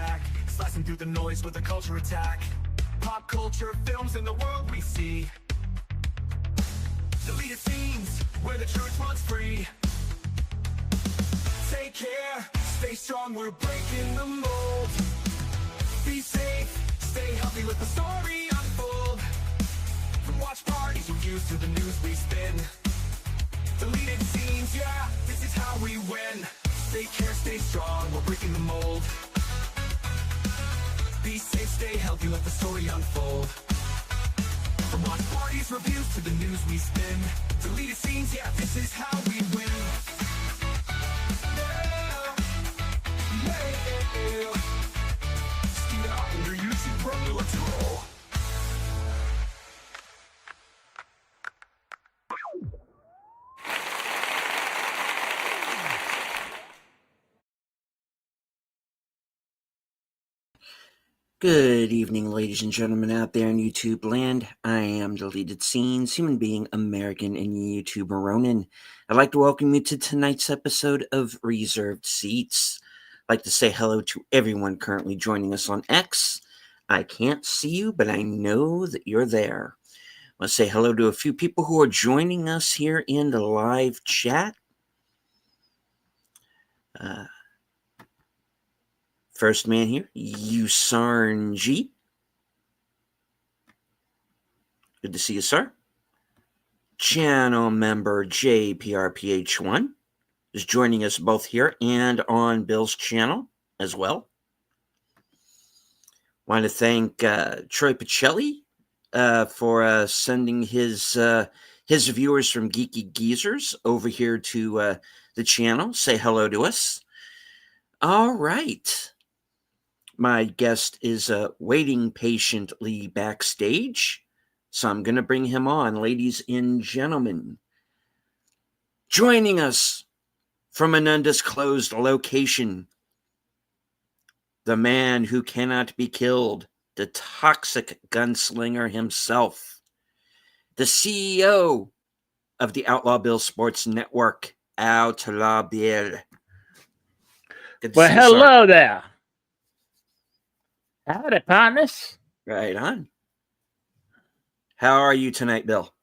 back, slicing through the noise with a culture attack. Pop culture, films, in the world we see. Deleted scenes, where the truth runs free. Take care, stay strong, we're breaking the mold. Be safe, stay healthy, let the story unfold. From watch parties, reviews, to the news we spin. Deleted scenes, yeah, this is how we win. Take care, stay strong, we're breaking the mold. Be safe, stay healthy, let the story unfold. From watch parties, reviews, to the news we spin. Deleted scenes, yeah, this is how we win. Let's roll. Good evening, ladies and gentlemen out there in YouTube land. I am Deleted Scenes, human being, American, and YouTuber Ronan. I'd like to welcome you to tonight's episode of Reserved Seats. I'd like to say hello to everyone currently joining us on X. I can't see you, but I know that you're there. I want to say hello to a few people who are joining us here in the live chat. First man here, Usarnji. Good to see you, sir. Channel member JPRPH1 is joining us both here and on Bill's channel as well. Want to thank Troy Pacelli for sending his viewers from Geeky Geezers over here to the channel. Say hello to us. All right. My guest is waiting patiently backstage, so I'm going to bring him on. Ladies and gentlemen, joining us from an undisclosed location, the man who cannot be killed, the toxic gunslinger himself, the CEO of the Outlaw Bill Sports Network, Outlaw Bill. Well, hello there. Howdy, partners. Right on. How are you tonight, Bill?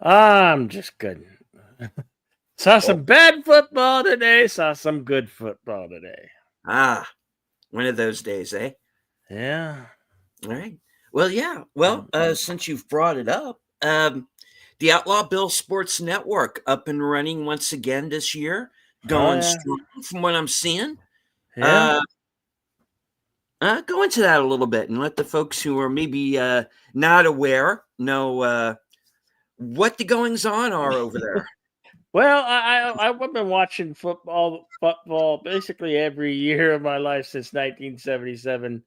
I'm just good. Saw some bad football today, saw some good football today. One of those days, eh? Yeah. All right. Well, yeah. Well, since you've brought it up, the Outlaw Bill Sports Network up and running once again this year, going strong from what I'm seeing. Yeah. Go into that a little bit and let the folks who are maybe not aware know what the goings on are over there. Well, I've been watching football basically every year of my life since 1977,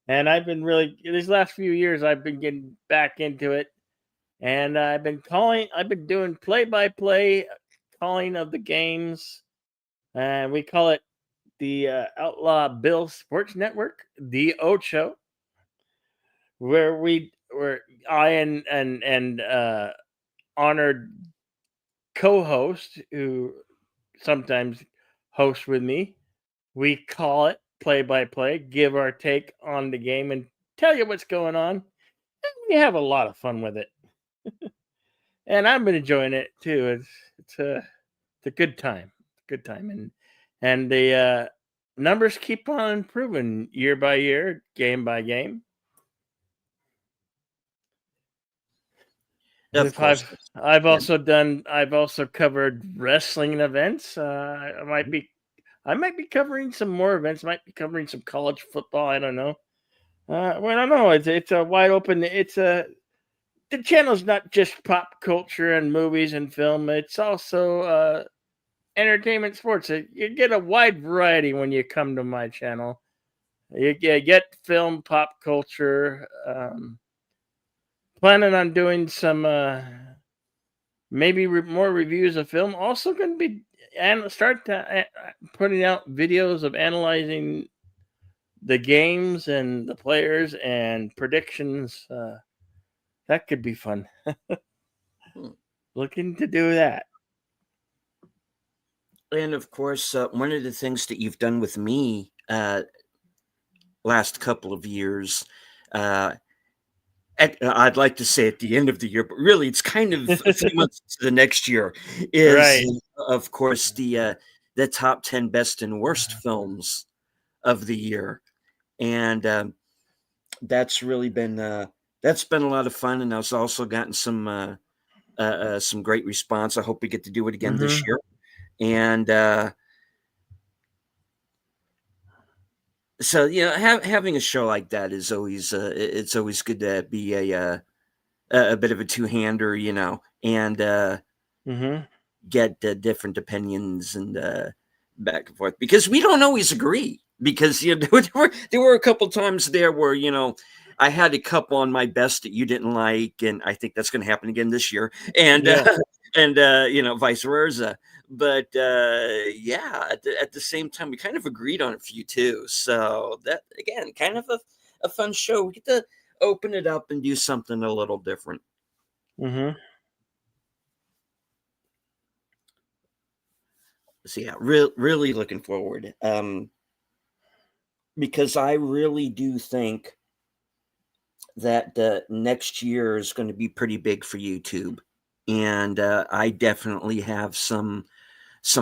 and I've been these last few years I've been getting back into it, and I've been doing play-by-play calling of the games, and we call it the Outlaw Bill Sports Network, the Ocho, where I and honored co-host who sometimes hosts with me, we call it play-by-play, give our take on the game and tell you what's going on. And we have a lot of fun with it. And I've been enjoying it too. It's a good time. Good time. And the numbers keep on improving year by year, game by game. Of course. I've also covered wrestling events. I might be covering some more events. Might be covering some college football. I don't know. Well, I don't know. It's a wide open. The channel's not just pop culture and movies and film. It's also entertainment, sports. You get a wide variety when you come to my channel. You get film, pop culture. Planning on doing some maybe more reviews of film. Also going to be putting out videos of analyzing the games and the players and predictions. That could be fun. Looking to do that. And of course, one of the things that you've done with me last couple of years. Uh, I'd like to say at the end of the year, but really it's kind of a few months to the next year. Is Right. of course the top 10 best and worst films of the year, and that's been a lot of fun, and I've also gotten some great response. I hope we get to do it again this Mm-hmm. year, and so having a show like that is always it's always good to be a bit of a two-hander, and Mm-hmm. get different opinions and back and forth, because we don't always agree. Because there were a couple times there where I had a couple on my best that you didn't like, and I think that's going to happen again this year, and Yeah. and vice versa. But yeah, at the same time, we kind of agreed on a few too. So that again, kind of a fun show. We get to open it up and do something a little different. Mm-hmm. So yeah, really looking forward. Because I really do think that next year is going to be pretty big for YouTube, and I definitely have some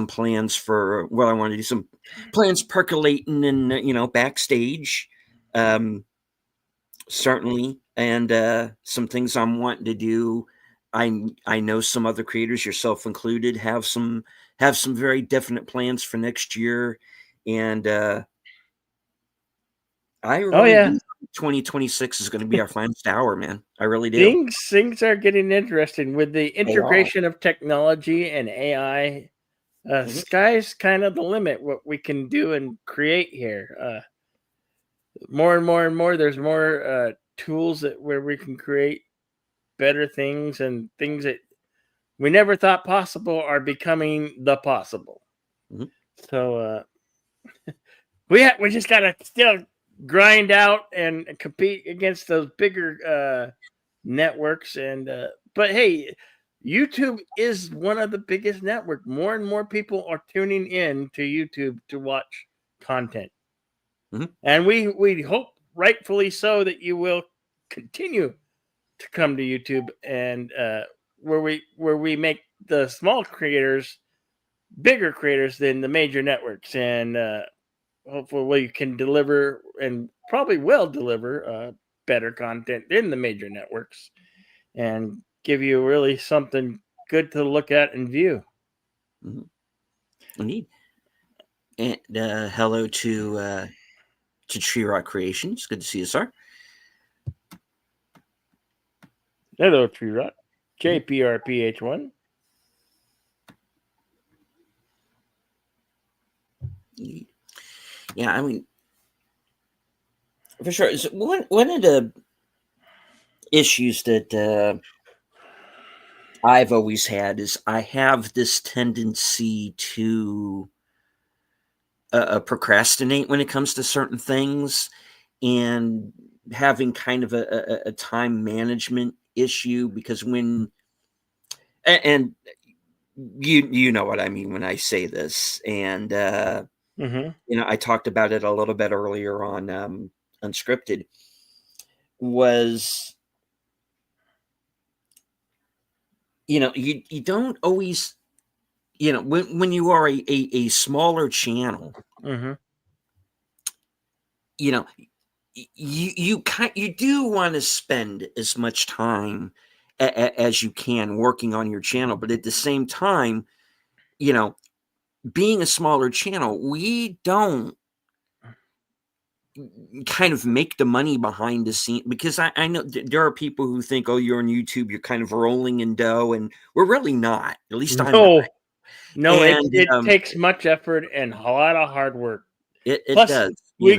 plans for what I want to do. Some plans percolating and backstage, um, certainly, and some things I'm wanting to do. I know some other creators, yourself included, have some very definite plans for next year, and I Oh really yeah. do. 2026 is going to be our finest hour, man. I really do. Things are getting interesting with the They are. integration of technology and AI. Mhm. Sky's kind of the limit what we can do and create here. More and more and more, there's more tools where we can create better things, and things that we never thought possible are becoming the possible. Mhm. So we just gotta still grind out and compete against those bigger networks. And but hey, YouTube is one of the biggest network. More and more people are tuning in to YouTube to watch content, Mhm. and we hope rightfully so that you will continue to come to YouTube, and where we make the small creators bigger creators than the major networks, and hopefully we can deliver, and probably will deliver better content than the major networks, and give you really something good to look at and view. Mhm. Indeed. And hello to Tree Rock Creations. Good to see you, sir. Hello, Tree Rock. Mhm. JPRPH1. Indeed. Yeah, I mean, for sure. So one of the issues that I've always had is I have this tendency to procrastinate when it comes to certain things, and having kind of a time management issue, because and you know what I mean when I say this, and Mm-hmm. I talked about it a little bit earlier on Unscripted. Was you don't always, when you are a smaller channel, Mm-hmm. you know you do want to spend as much time as you can working on your channel, but at the same time, you know being a smaller channel, we don't kind of make the money behind the scene, because I know there are people who think, oh, you're on YouTube, you're kind of rolling in dough, and we're really not. At least I'm not. No, no, it And it takes much effort and a lot of hard work. it Plus, does. we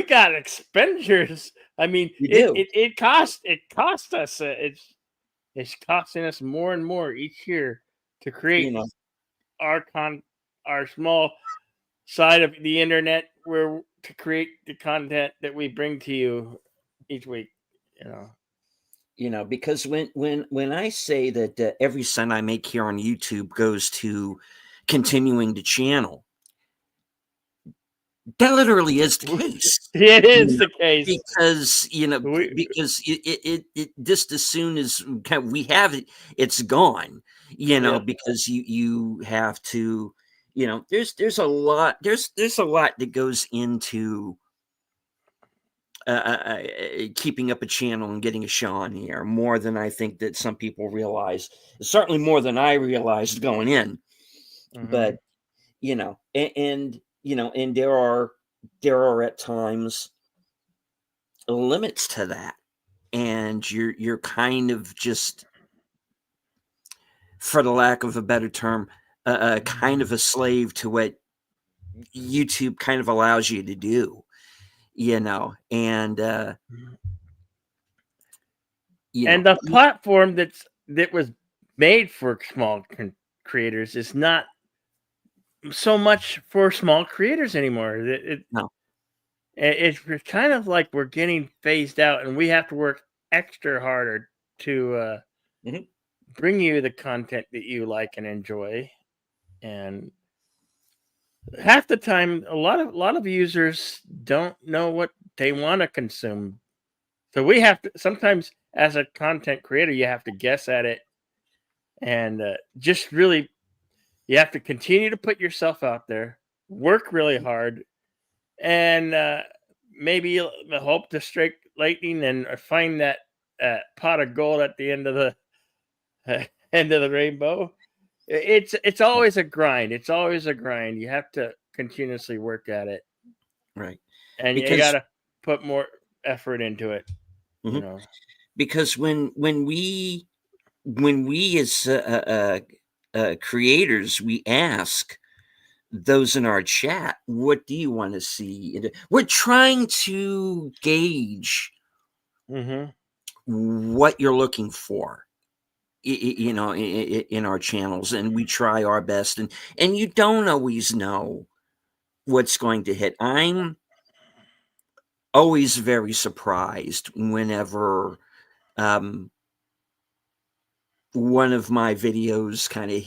got expenditures. I mean, You it do. it it cost it cost us. It's costing us more and more each year to You create know. our small side of the internet, where to create the content that we bring to you each week. You know. Because when I say that every cent I make here on YouTube goes to continuing the channel, That literally is the case. It You is know, the case. because We, it just as soon as we have it, it's gone. yeah. Because you have to, there's a lot there's a lot that goes into keeping up a channel and getting a show on the air, more than I think that some people realize. Certainly more than I realized going in. Mhm. But and there are at times limits to that, and you're kind of just, for the lack of a better term, kind of a slave to what YouTube kind of allows you to do, and And the platform that was made for small creators is not so much for small creators anymore. no, It's kind of like we're getting phased out, and we have to work extra harder to Mhm. bring you the content that you like and enjoy. And half the time, a lot of users don't know what they want to consume. So we have to sometimes, as a content creator, you have to guess at it, and just really, you have to continue to put yourself out there, work really hard, and maybe hope to strike lightning and find that pot of gold at the end of the end of the rainbow. It's always a grind. It's always a grind. You have to continuously work at it, right, and you because got to put more effort into it. You mhm, know. because when we as creators, we ask those in our chat, what do you want to see? We're trying to gauge Hmm. what you're looking for, in our channels, and we try our best, and you don't always know what's going to hit. I'm always very surprised whenever um, one of my videos kind of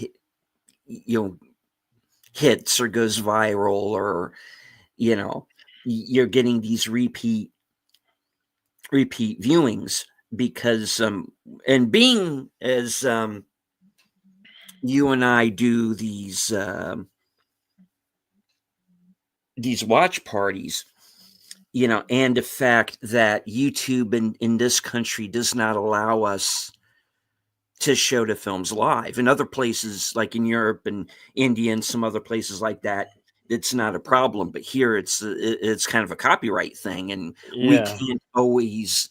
hits or goes viral, or you're getting these repeat viewings, because and being as you and I do these watch parties, and the fact that YouTube in this country does not allow us to show the films live. In other places, like in Europe and India and some other places like that, it's not a problem. But here, it's kind of a copyright thing, and we Yeah. can't always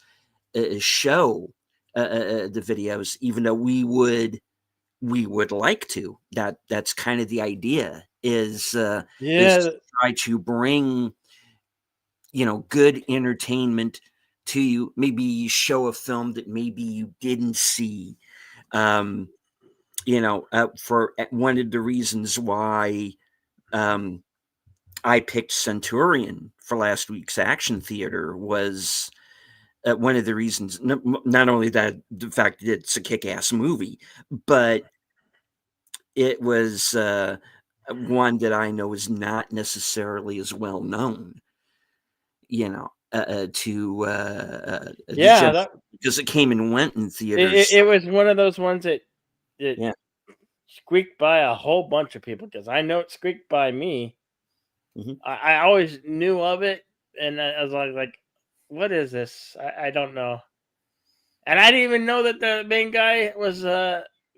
show the videos, even though we would like to. That's kind of the idea, is Yeah. to try to bring good entertainment to you. Maybe show a film that maybe you didn't see. Um, for one of the reasons why um, I picked Centurion for last week's Action Theater was one of the reasons. Not only that, the fact that it's a kick-ass movie, but it was one that I know is not necessarily as well known, to the Yeah. general, because it came and went in It, theaters. it, it was one of those ones that Yeah. squeaked by a whole bunch of people, because I know it squeaked by me. Mhm. I always knew of it, and I was like, "What is this? I don't know." And I didn't even know that the main guy was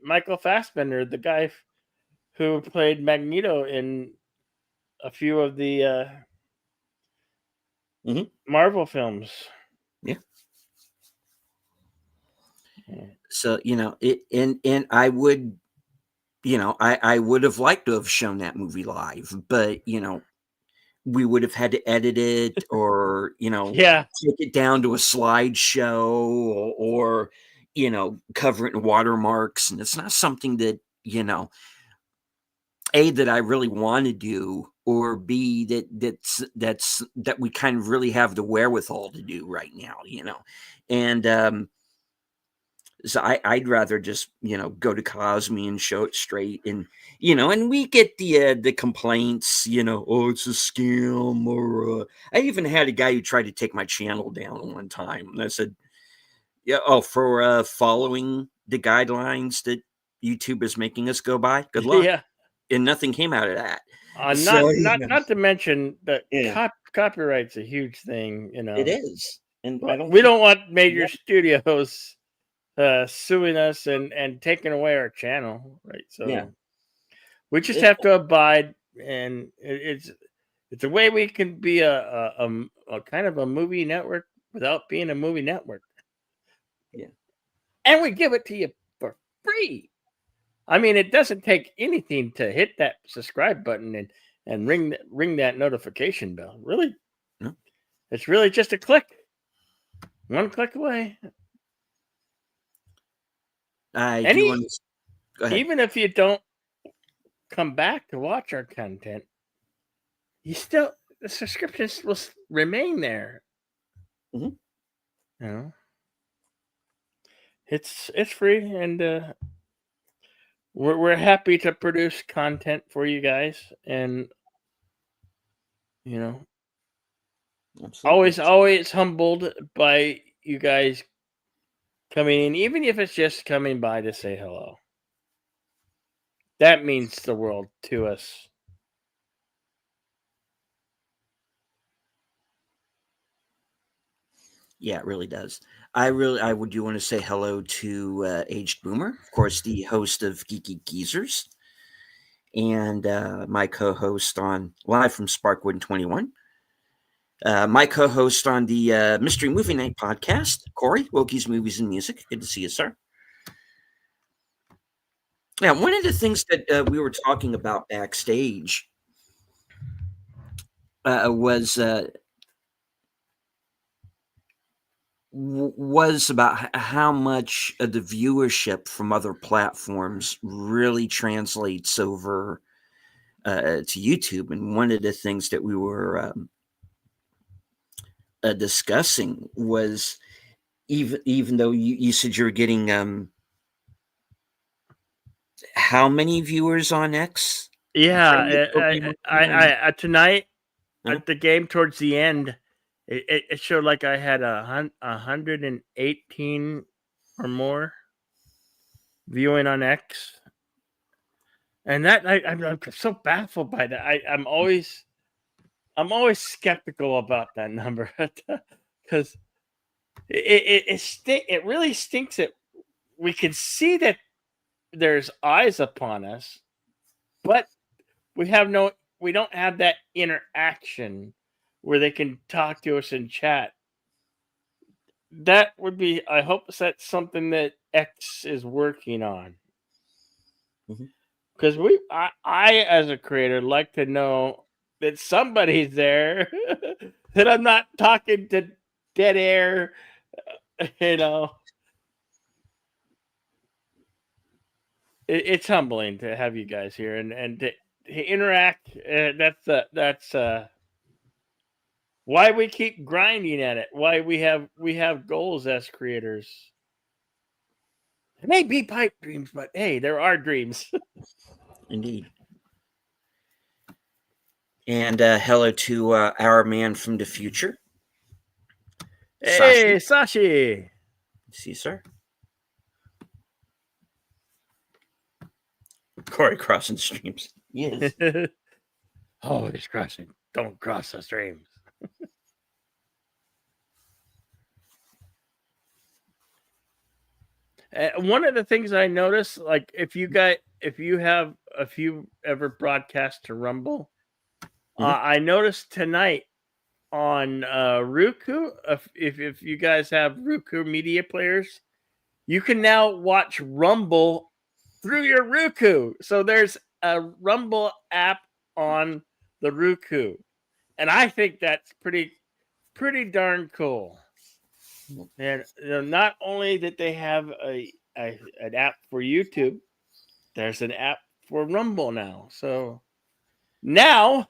Michael Fassbender, the guy who played Magneto in a few of the Mhm. Marvel films. Yeah. Yeah. So, and I would, I would have liked to have shown that movie live, but we would have had to edit it, or Yeah. take it down to a slideshow, or cover it in watermarks, and it's not something that A, that I really want to do, or B, that we kind of really have the wherewithal to do right now, and So I'd rather just, go to Cosme and show it straight. And, and we get the complaints, oh, it's a scam. Or I even had a guy who tried to take my channel down one time. And I said, yeah, for following the guidelines that YouTube is making us go by, good luck. Yeah. And nothing came out of that. Not to mention that Yeah. copyright's a huge thing, It is. And we don't want major studios suing us and taking away our channel, right? So we just have to abide, and it's a way we can be a kind of a movie network without being a movie network. Yeah, and we give it to you for free. I mean, it doesn't take anything to hit that subscribe button and ring that notification bell. Really, no. It's really just a click, one click away. Even if you don't come back to watch our content, the subscriptions will remain there. Mm-hmm. It's free, and we're happy to produce content for you guys, and Absolutely. always humbled by you guys coming in, even if it's just coming by to say hello. That means the world to us. Yeah, it really does. I would want to say hello to Aged Boomer, of course, the host of Geeky Geezers, and my co-host on Live from Sparkwood 21. My co-host on the Mystery Movie Night podcast, Corey, Wokey's Movies and Music. Good to see you, sir. Yeah, one of the things that we were talking about backstage was about how much of the viewership from other platforms really translates over to YouTube. And one of the things that we were discussing was even though you said you're getting how many viewers on X? Yeah, I tonight at the game towards the end, it showed like I had 118 or more viewing on X, and that I'm so baffled by that. I'm always skeptical about that number because it really stinks that we can see that there's eyes upon us, but we don't have that interaction where they can talk to us and chat. That would be, I hope that's something that X is working on. Because I as a creator like to know that somebody's there, that I'm not talking to dead air, It's humbling to have you guys here and to interact. That's why we keep grinding at it. Why we have goals as creators. It may be pipe dreams, but hey, there are dreams. Indeed. And hello to our man from the future. Hey, Sashi. See, sir. Corey crossing streams. Yes. Oh, he's crossing. Don't cross the streams. One of the things I noticed, like if you ever broadcast to Rumble, I noticed tonight on Roku, if you guys have Roku media players, you can now watch Rumble through your Roku. So there's a Rumble app on the Roku, and I think that's pretty darn cool. And not only that they have an app for YouTube, there's an app for Rumble now. So now,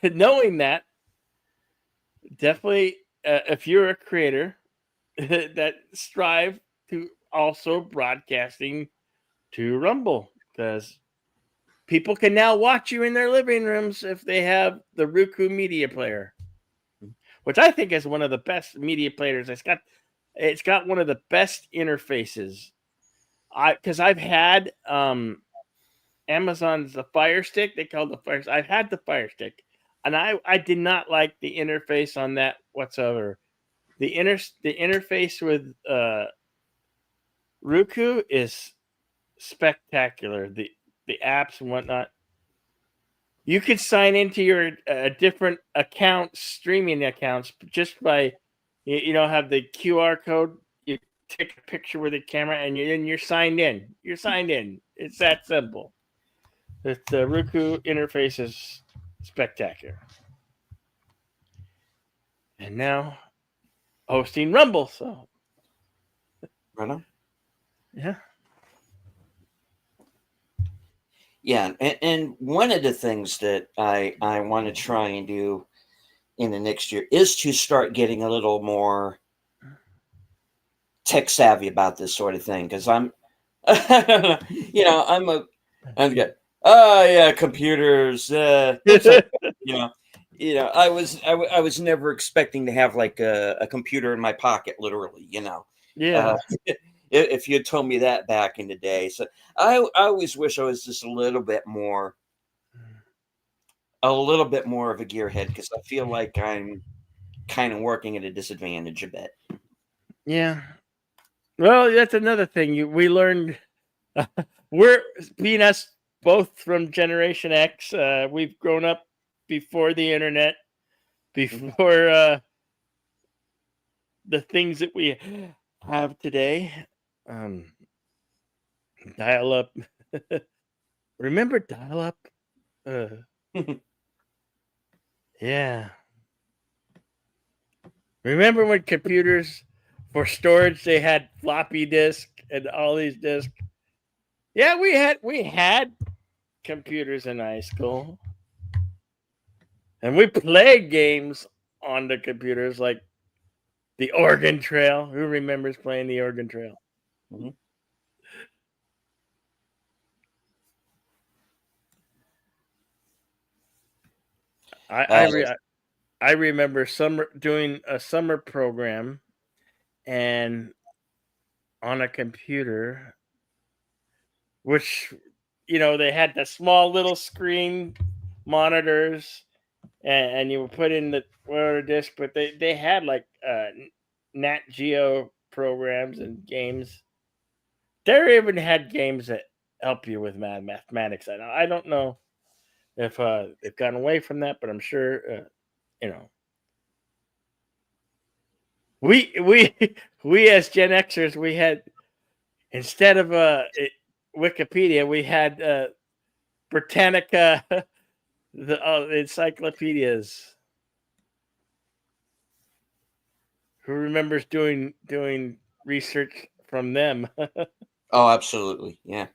knowing that, definitely if you're a creator that strive to also broadcasting to Rumble, because people can now watch you in their living rooms if they have the Roku media player, which I think is one of the best media players. It's got one of the best interfaces. Because I've had Amazon's the Fire Stick. They call it the Fire. I've had the Fire Stick, and I did not like the interface on that whatsoever. The interface with Roku is spectacular. The apps and whatnot. You could sign into your different accounts, streaming accounts, just by have the QR code. You take a picture with the camera, and you're signed in. You're signed in. It's that simple. The Roku interface is spectacular. And now hosting Rumble. So, Right on. yeah. Yeah, and one of the things that I want to try and do in the next year is to start getting a little more tech savvy about this sort of thing, because I'm I'm good. Oh yeah, computers. It's like, I was never expecting to have like a computer in my pocket, literally. Yeah. If you had told me that back in the day. So I always wish I was just a little bit more of a gearhead, because I feel like I'm kind of working at a disadvantage a bit. Yeah. Well, that's another thing we learned. We're being us both from Generation X. We've grown up before the internet, before the things that we have today. Dial up. Remember dial up? Yeah. Remember when computers for storage they had floppy disk and all these disks? Yeah, we had computers in high school. And we played games on the computers like the Oregon Trail. Who remembers playing the Oregon Trail? Mm-hmm. I remember doing a summer program and on a computer, which they had the small little screen monitors, and you would put in the whatever disc, but they had like Nat Geo programs and games. They even had games that help you with mathematics. I don't know if they've gotten away from that, but I'm sure we we as Gen Xers, we had, instead of Wikipedia, we had Britannica, the encyclopedias. Who remembers doing research from them? Oh, absolutely. Yeah.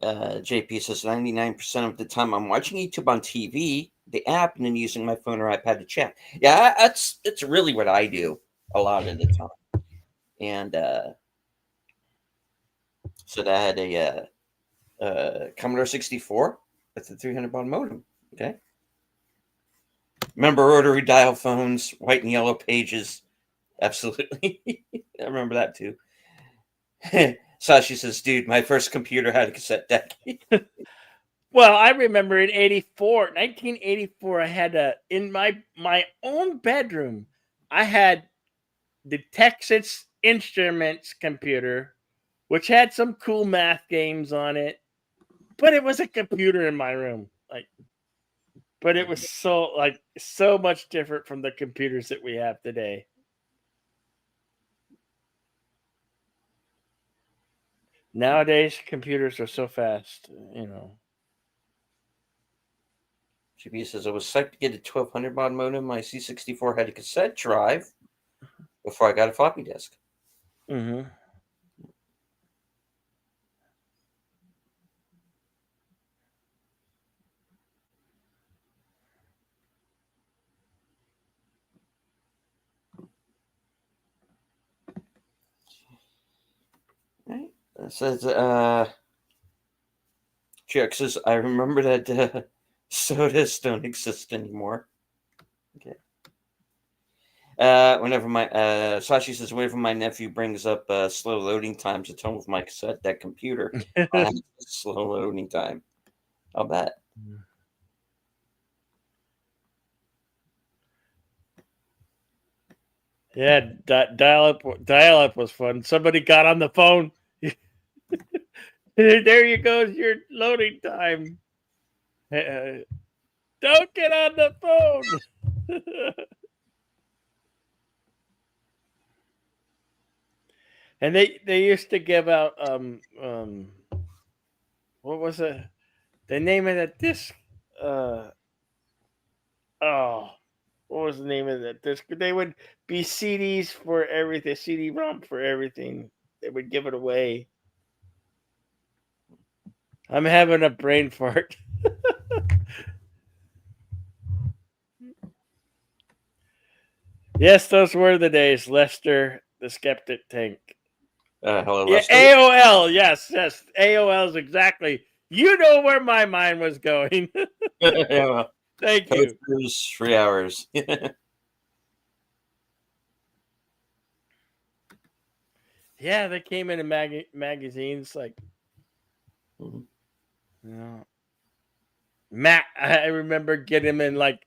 JP says 99% of the time I'm watching YouTube on TV, the app, and then using my phone or iPad to chat. Yeah, that's really what I do a lot of the time. And so that had a Commodore 64 with the 300 baud modem. Okay. Remember rotary dial phones, white and yellow pages. Absolutely. I remember that too. Sashi says, dude, my first computer had a cassette deck. Well, I remember in 1984, I had in my own bedroom, I had the Texas Instruments computer, which had some cool math games on it, but it was a computer in my room. But it was so much different from the computers that we have today. Nowadays, computers are so fast, GB says, I was psyched to get a 1200 baud modem. My C64 had a cassette drive before I got a floppy disk. Mm-hmm. Says Chuck says, I remember that sodas don't exist anymore. Okay. Whenever my Sashi says, whenever my nephew brings up slow loading times at home with my cassette deck computer, I have slow loading time. I'll bet. Yeah, dial up was fun. Somebody got on the phone. There you go, your loading time. Don't get on the phone. And they used to give out what was it? The name of that disc? What was the name of that disc? They would be CDs for everything, CD-ROM for everything. They would give it away. I'm having a brain fart. Yes, those were the days. Lester, the Skeptic Tank. Hello, Yeah, Lester. AOL. Yes. AOL is exactly. You know where my mind was going. Yeah, well, Thank you. Cruise 3 hours. Yeah, they came in magazines like, Mhm. you know, I remember getting them in like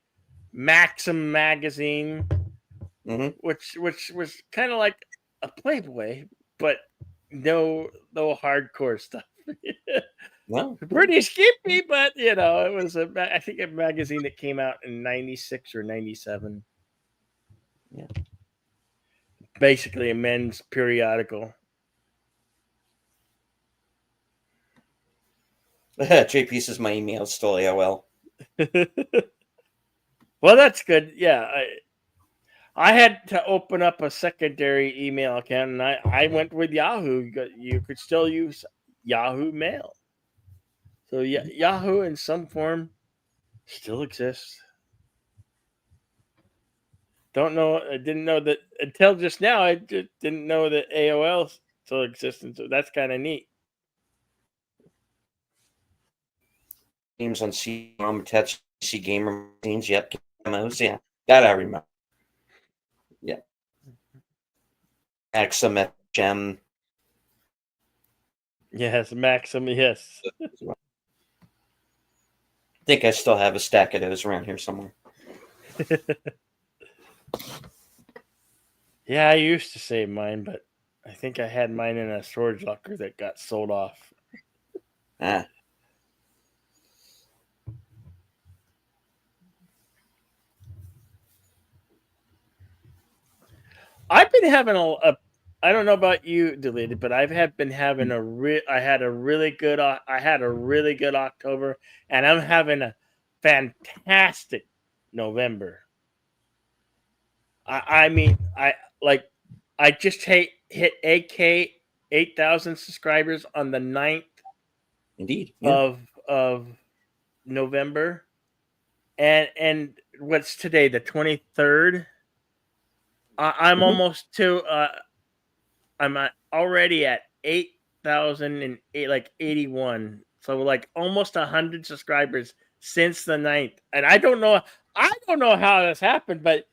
Maxim magazine, which was kind of like a Playboy, but no hardcore stuff. No. Pretty skimpy, but it was I think a magazine that came out in '96 or '97. Yeah. Basically a men's periodical. JP says my email is still AOL. Well, that's good. Yeah, I had to open up a secondary email account, and I went with Yahoo. You could still use Yahoo Mail. So Yahoo in some form still exists. Don't know. I didn't know that until just now. I just didn't know that AOL still exists, and so that's kind of neat. Games on CD-ROM attached to gamer machines. Yep. Demos. Yeah. That I remember. Yeah. Maxim FGem. Yes, Maxim. Yes. I think I still have a stack of those around here somewhere. Yeah, I used to save mine, but I think I had mine in a storage locker that got sold off. Ah. I've been having I don't know about you, Deleted, but been having I had a really good October, and I'm having a fantastic November. I mean, I just hit AK 8,000 subscribers on the 9th Indeed. Yeah. of November, and what's today, the 23rd? I'm almost to I'm already at 8,008, like 81. So like almost 100 subscribers since the 9th. And I don't know how this happened, but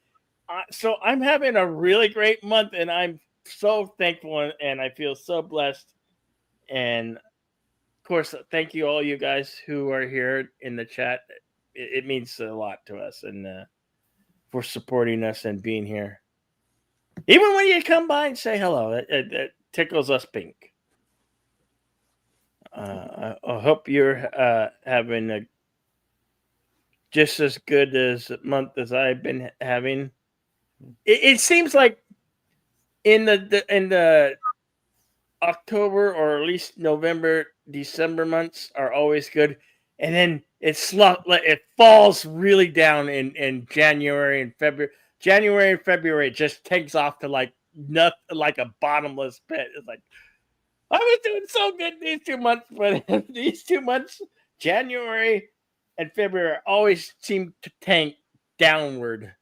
so I'm having a really great month, and I'm so thankful, and I feel so blessed. And of course, thank you all you guys who are here in the chat. It means a lot to us, and for supporting us and being here. Even when you come by and say hello, it tickles us pink. I hope you're having just as good as month as I've been having. It seems like in the October, or at least November, December months are always good, and then it falls really down in January and February. January and February, it just takes off to like nothing, like a bottomless pit. It's like I was doing so good these 2 months, but these 2 months, January and February, always seem to tank downward.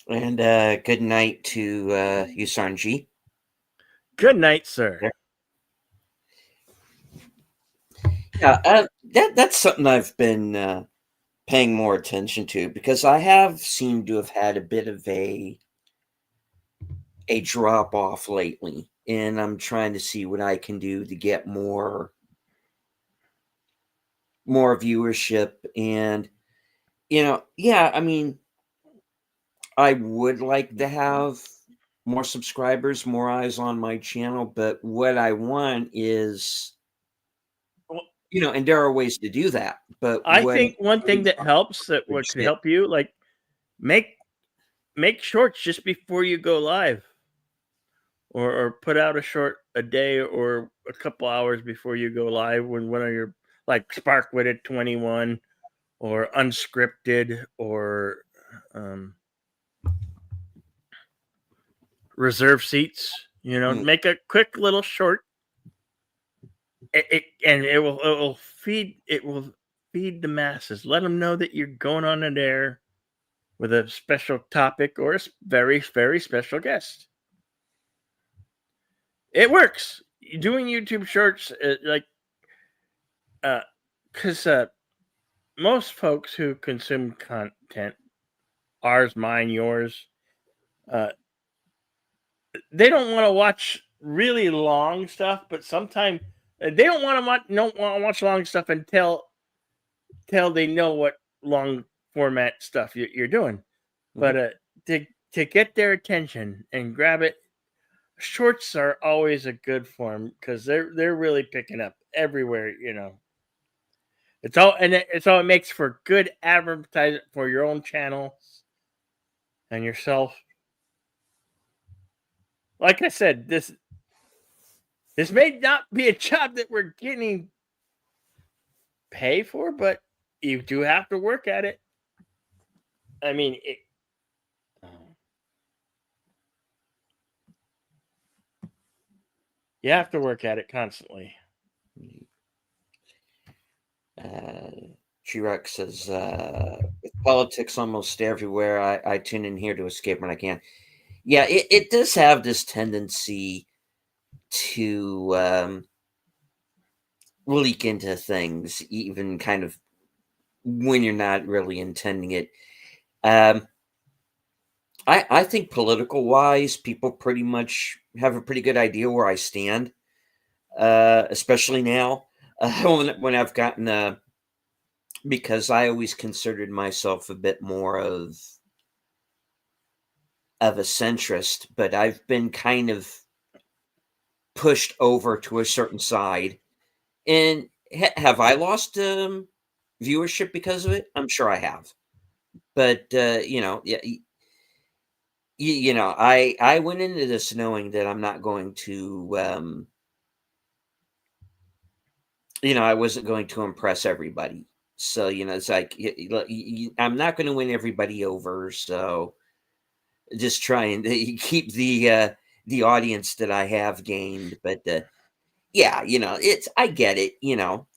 And good night to Yusanji. Good night, sir. Yeah, that's something I've been paying more attention to because I have seemed to have had a bit of a drop off lately, and I'm trying to see what I can do to get more viewership. And yeah, I mean, I would like to have more subscribers, more eyes on my channel, but what I want is, Well, and there are ways to do that. But I what think one thing that helps, that what could help you, like make shorts just before you go live, or put out a short a day or a couple hours before you go live, when one of your, like Spark with It 21 or Unscripted or Reserve Seats, make a quick little short. It will feed the masses. Let them know that you're going on an air with a special topic or a very, very special guest. It works. Doing YouTube shorts, because most folks who consume content, ours, mine, yours, they don't want to watch really long stuff, but sometimes they don't want to watch long stuff until they know what long format stuff you're doing. But to get their attention and grab it, shorts are always a good form because they're really picking up everywhere. It's all it makes for good advertising for your own channel and yourself. Like I said, this may not be a job that we're getting paid for, but you do have to work at it. I mean, you have to work at it constantly. G-Rex says, with politics almost everywhere, I tune in here to escape when I can. Yeah, it does have this tendency to leak into things, even kind of when you're not really intending it. I think political-wise, people pretty much have a pretty good idea where I stand, especially now when I've gotten because I always considered myself a bit more of a centrist, but I've been kind of pushed over to a certain side. And have I lost viewership because of it? I'm sure I have. But yeah, I went into this knowing that I'm not going to I wasn't going to impress everybody. So it's like I'm not going to win everybody over. So just trying to keep the audience that I have gained. But yeah, I get it,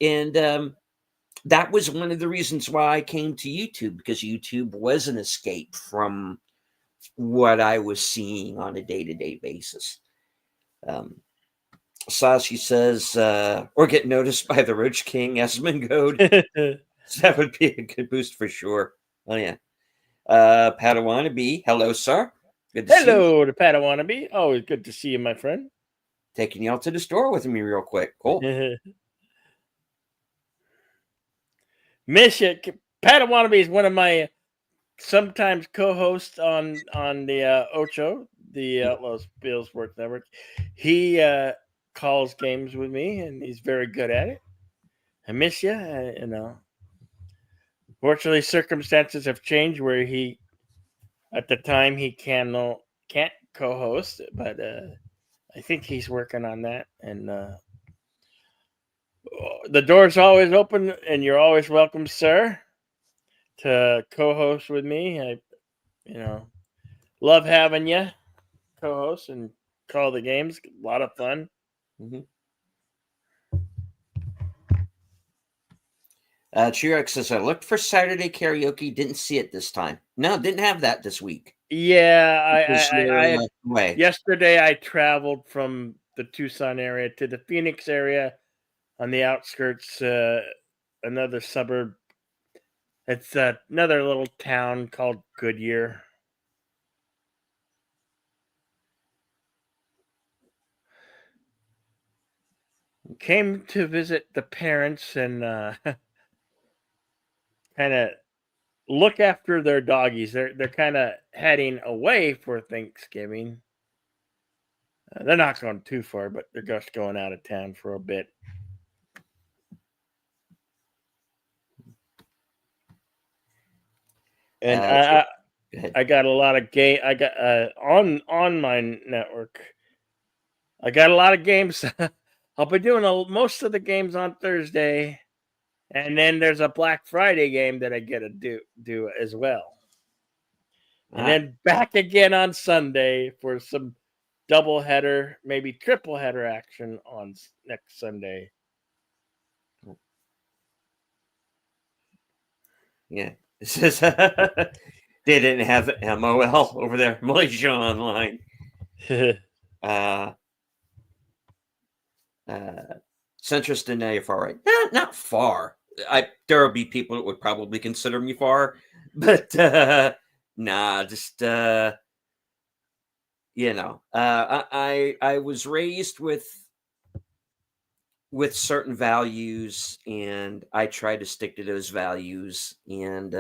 and that was one of the reasons why I came to YouTube, because YouTube was an escape from what I was seeing on a day-to-day basis. Sashi says, or get noticed by the Roach King, Asmongold. That would be a good boost for sure. Oh yeah. Padawannabe, hello, sir. Good to see you. Hello to Padawannabe. Always good to see you, my friend. Taking you out to the store with me real quick. Cool. Miss you. Padawannabe is one of my sometimes co-hosts on the Ocho, the Outlaws Bill Sports Network. He calls games with me, and he's very good at it. I miss you. Fortunately, circumstances have changed where at the time he can't co-host, but I think he's working on that. And the door's always open, and you're always welcome, sir, to co-host with me. I love having you co-host and call the games. A lot of fun. Mm-hmm. T-Rex says, I looked for Saturday karaoke, didn't see it this time. No, didn't have that this week. Yeah, yesterday I traveled from the Tucson area to the Phoenix area on the outskirts, another suburb. It's another little town called Goodyear. Came to visit the parents and kind of look after their doggies. They're kind of heading away for Thanksgiving. They're not going too far, but they're just going out of town for a bit. And Go ahead. I got a lot of game. I got on my network. I got a lot of games. I'll be doing most of the games on Thursday, and then there's a Black Friday game that I get to do as well. And then back again on Sunday for some double header, maybe triple header action on next Sunday. Yeah. It says they didn't have MOL over there. Malaysia Online. Centrist and now far right. Not far. There will be people that would probably consider me far, but nah, just I was raised with certain values, and I try to stick to those values. And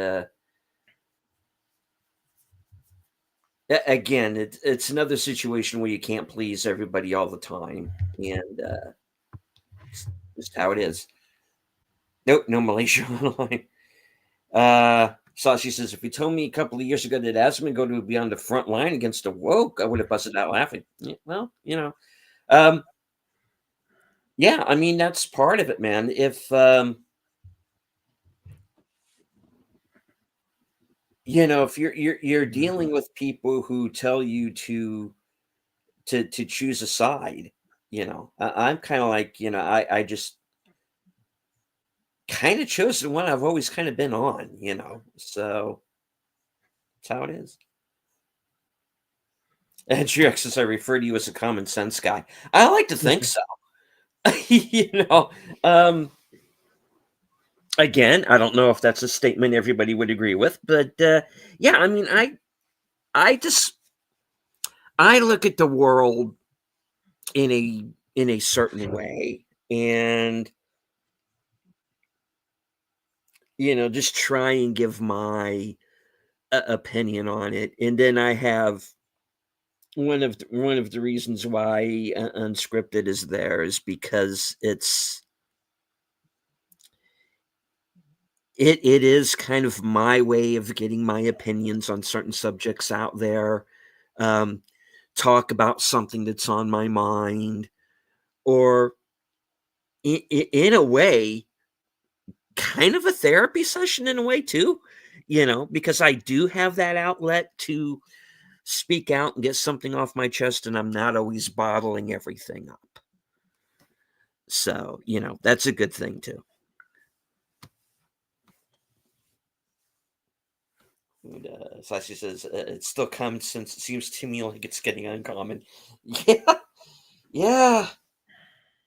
again, it's another situation where you can't please everybody all the time, and it's just how it is. Nope, no Malaysia Online. Sashi says, if you told me a couple of years ago that Asmongold would be on the front line against the woke, I would have busted out laughing. Yeah, well, yeah, I mean, that's part of it, man. If if you're dealing with people who tell you to choose a side, I'm kind of like, I just kind of chose the one I've always kind of been on, so that's how it is. And Trix says, I refer to you as a common sense guy. I like to think so. Again, I don't know if that's a statement everybody would agree with, but yeah, I mean, I look at the world in a certain way, and just try and give my opinion on it. And then I have one of the reasons why Unscripted is there is because it is kind of my way of getting my opinions on certain subjects out there, talk about something that's on my mind, or in a way, kind of a therapy session in a way too, because I do have that outlet to speak out and get something off my chest, and I'm not always bottling everything up. So, that's a good thing too. And Sashi says, it's still common sense. It seems to me like it's getting uncommon. Yeah.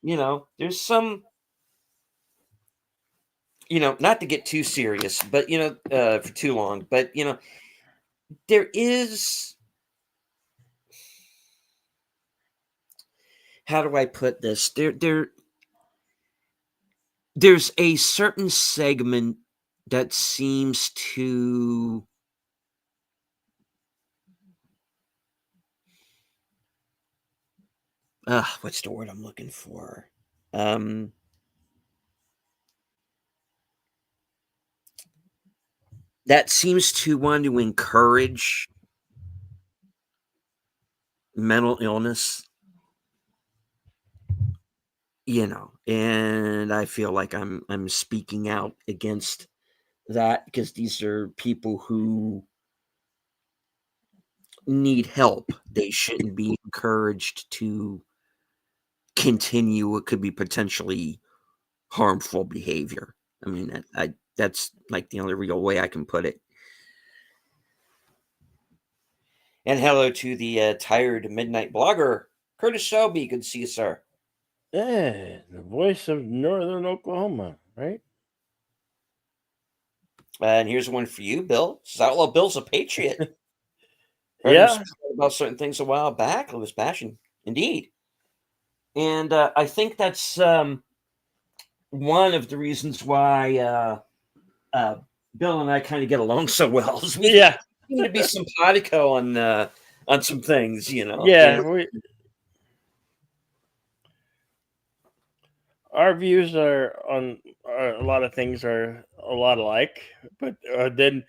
There's some, not to get too serious, but, for too long, but, there is, how do I put this? There's a certain segment that seems to what's the word I'm looking for? That seems to want to encourage mental illness, and I feel like I'm speaking out against that, because these are people who need help. They shouldn't be encouraged to continue what could be potentially harmful behavior. I mean, that's like the only real way I can put it. And hello to the tired midnight blogger Curtis Selby, good to see you, sir. Yeah, the voice of Northern Oklahoma, right? And here's one for you, Bill. Outlaw Bill's a patriot. Heard him Yeah, speak about certain things a while back. It was passion, indeed. And I think that's one of the reasons why Bill and I kind of get along so well. Is we yeah, seem to be simpatico on some things, you know. yeah. Our views are a lot of things are a lot alike, but then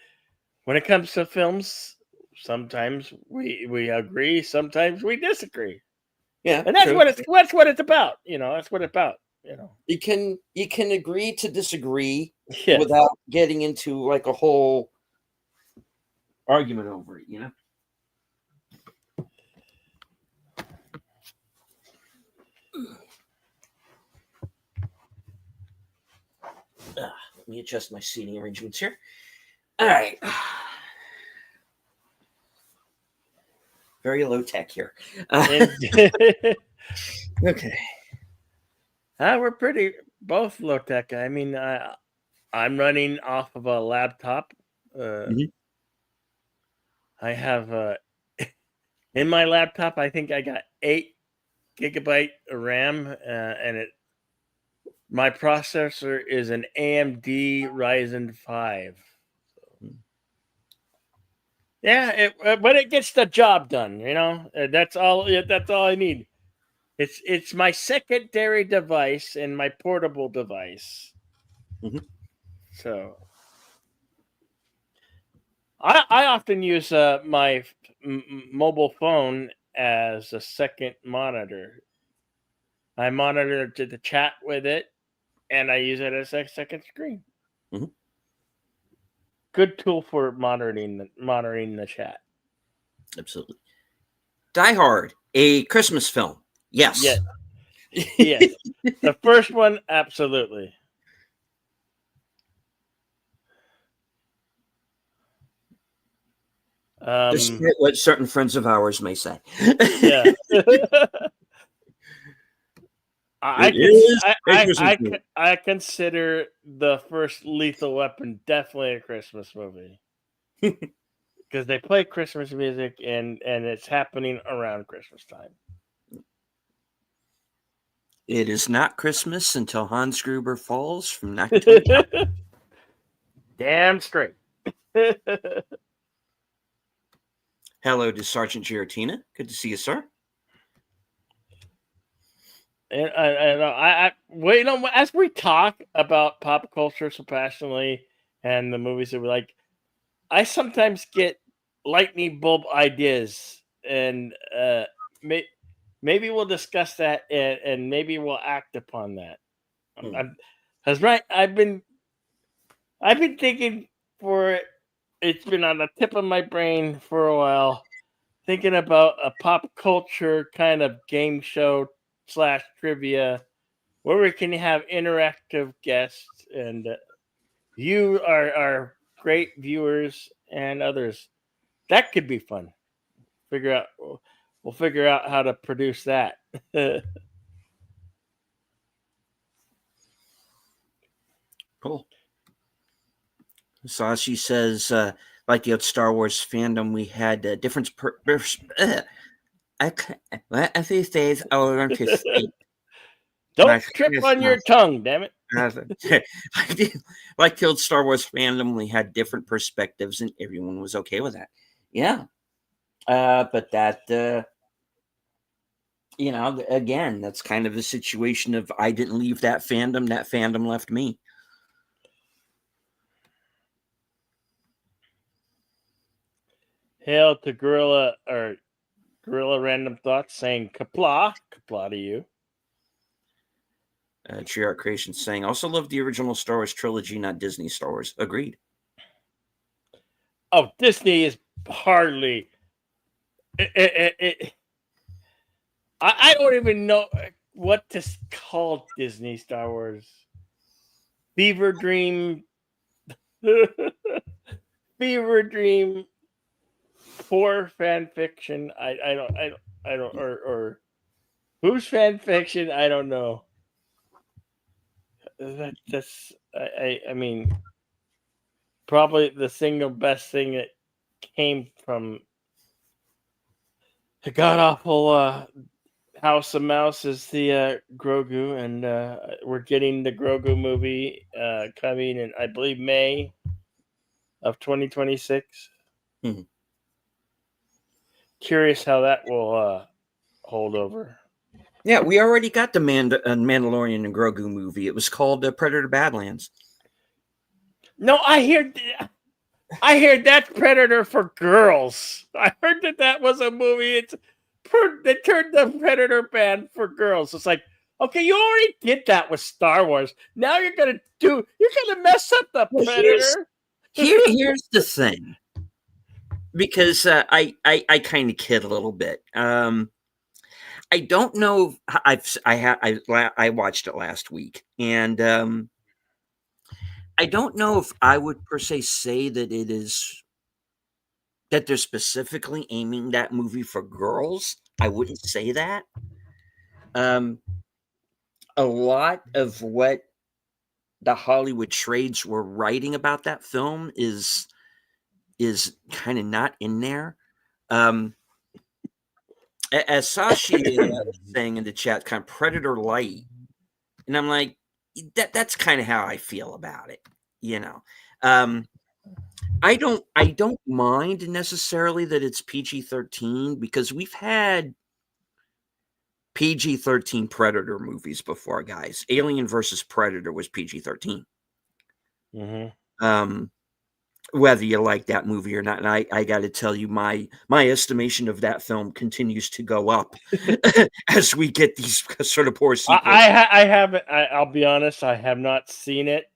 when it comes to films, sometimes we agree, sometimes we disagree, Yeah, and true. that's what it's about. You know, that's what it's about. You know, You can agree to disagree yeah. without getting into like a whole argument over it, you know. Let me adjust my seating arrangements here. All right. Very low tech here. Okay. We're pretty both low tech. I mean, I'm running off of a laptop. Mhm. I have in my laptop. I think I got 8 GB of RAM, and my processor is an AMD Ryzen 5. Yeah, but it gets the job done. You know, that's all. That's all I need. It's my secondary device and my portable device. Mhm. So I often use my mobile phone as a second monitor. I monitor to the chat with it, and I use it as a second screen. Mhm. Good tool for monitoring the chat. Absolutely. Die Hard, a Christmas film. Yes. Yes, yes. The first one, absolutely. Despite what certain friends of ours may say. Yeah. I consider the first Lethal Weapon definitely a Christmas movie because they play Christmas music and it's happening around Christmas time. It is not Christmas until Hans Gruber falls from Nakatomi. Damn straight. Hello to Sergeant Giratina. Good to see you, sir. And well, you know, as we talk about pop culture so passionately and the movies that we like, I sometimes get lightning bulb ideas, and maybe we'll discuss that, and maybe we'll act upon that. That's right. I've been thinking for it's been on the tip of my brain for a while, thinking about a pop culture kind of game show / trivia where we can have interactive guests and you are great viewers and others. That could be fun. We'll figure out how to produce that. Cool. Sashi says, like the old Star Wars fandom, we had different. One of these days, I will learn to speak. Don't trip on your tongue, damn it. Like the old Star Wars fandom, we had different perspectives, and everyone was okay with that. Yeah. But that, you know, again, that's kind of the situation of I didn't leave that fandom left me. Hail to Gorilla Random Thoughts saying kapla to you. Tree Art Creation saying, also love the original Star Wars trilogy, not Disney Star Wars. Agreed. Oh, Disney is hardly. I don't even know what to call Disney Star Wars. Fever Dream. Fever Dream. Poor fan fiction. I don't or Who's fan fiction? I don't know. I mean, probably the single best thing that came from the god awful House of Mouse is the Grogu, and we're getting the Grogu movie coming in, I believe, May of 2026. Mhm. Curious how that will hold over. Yeah, we already got the Mandalorian and Grogu movie. It was called Predator Badlands. No, I hear that's Predator for girls. I heard that was a movie. They turned the Predator band for girls. It's like, okay, you already did that with Star Wars. Now you're gonna mess up the Well, Predator. here's the thing, because I kind of kid a little bit. I don't know. I watched it last week, and I don't know if I would per se say that they're specifically aiming that movie for girls. I wouldn't say that. A lot of what the Hollywood trades were writing about that film is kind of not in there. As Sashi was saying in the chat, kind of Predator light, and I'm like, that's kind of how I feel about it. I don't mind necessarily that it's PG-13, because we've had PG-13 Predator movies before, guys. Alien versus Predator was PG-13. Mm-hmm. Whether you like that movie or not, and I got to tell you, my estimation of that film continues to go up as we get these sort of poor sequels. I haven't. I'll be honest. I have not seen it.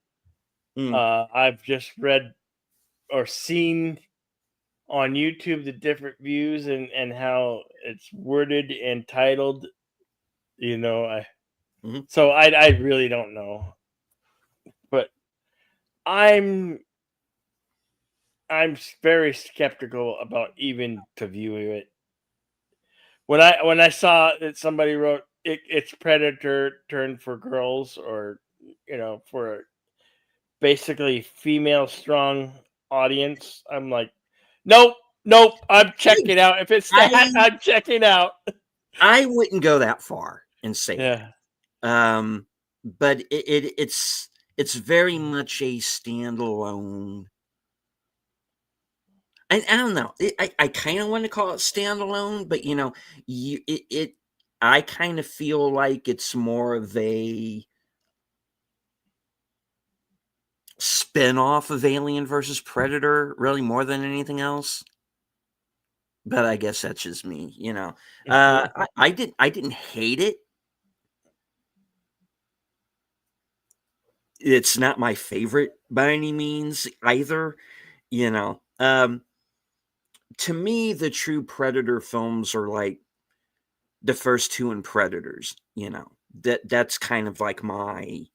I've just read or seen on YouTube the different views and how it's worded and titled. So I really don't know, but I'm very skeptical about even to view it. When I saw that somebody wrote it's Predator turned for girls, or for basically female strong audience, I'm like, nope, I'm checking out. If it's that, I'm checking out. I wouldn't go that far and say Yeah. that. But it's very much a standalone. I don't know. I kind of want to call it standalone, but I kind of feel like it's more of a spin-off of Alien versus Predator, really, more than anything else. But I guess that's just me, I didn't hate it. It's not my favorite by any means either, to me, the true Predator films are like the first two in Predators, that's kind of like my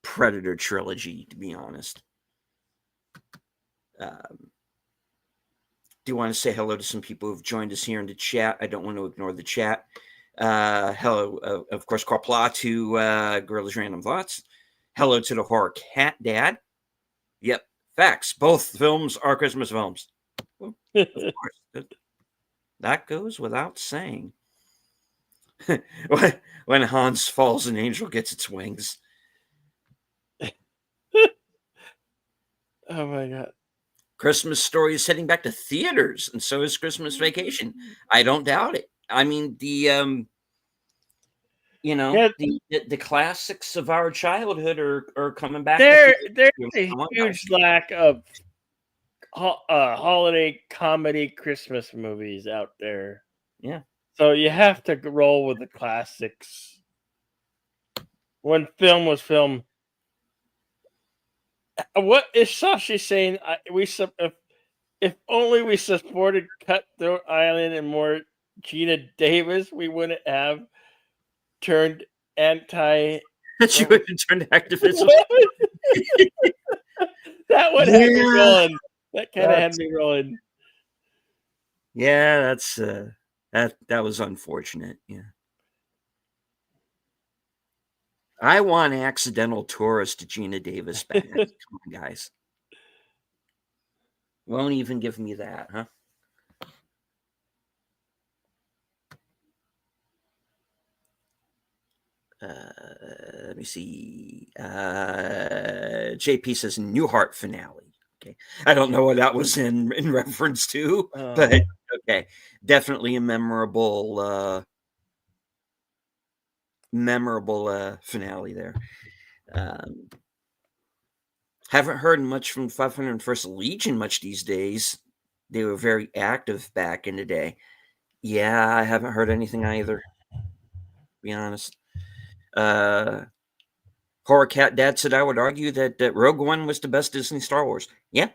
Predator trilogy, to be honest. Do you want to say hello to some people who've joined us here in the chat? I don't want to ignore the chat. Hello, of course, Corpla to Gorilla's Random Thoughts. Hello to the Horror Cat Dad. Yep, facts. Both films are Christmas films. Well, of course. That goes without saying. When Hans falls, an angel gets its wings. Oh my God. Christmas Story is heading back to theaters, and so is Christmas Vacation. I don't doubt it. I mean, the classics of our childhood are coming back. There's a huge lack of holiday comedy Christmas movies out there. Yeah. So you have to roll with the classics. When film was film. What is Sashi saying? If only we supported Cutthroat Island and more Gina Davis, we wouldn't have turned anti. That you would have turned activism. That one had me rolling. That kind of had me rolling. Yeah, that's that was unfortunate. Yeah. I want Accidental Tourist to Gina Davis back. Come on, guys. Won't even give me that, huh? Let me see. JP says Newhart finale. Okay, I don't know what that was in reference to, but okay, definitely a memorable finale there. Haven't heard much from 501st Legion much these days. They were very active back in the day. Yeah, I haven't heard anything either, to be honest. Horror Cat Dad said I would argue that Rogue One was the best Disney Star Wars. Yeah.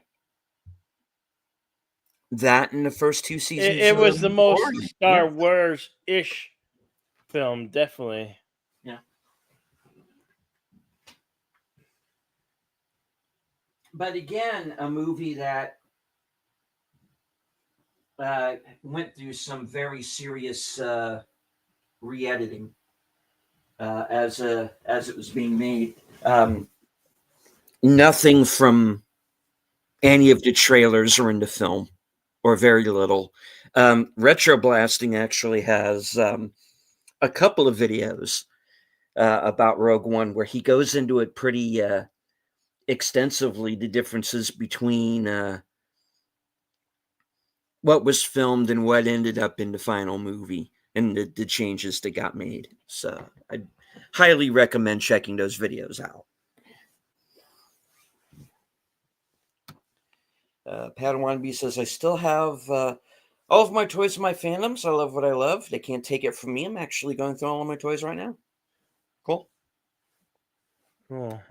That in the first two seasons. It was the most Mandalorian. Star Yeah. Wars-ish film, definitely. Yeah. But again, a movie that went through some very serious re-editing as it was being made. Nothing from any of the trailers or in the film, or very little. Retro Blasting actually has a couple of videos about Rogue One where he goes into it pretty extensively, the differences between what was filmed and what ended up in the final movie and the changes that got made. So I highly recommend checking those videos out. Padawan B says, I still have all of my toys in my fandoms. I love what I love. They can't take it from me. I'm actually going through all of my toys right now. Cool. Cool.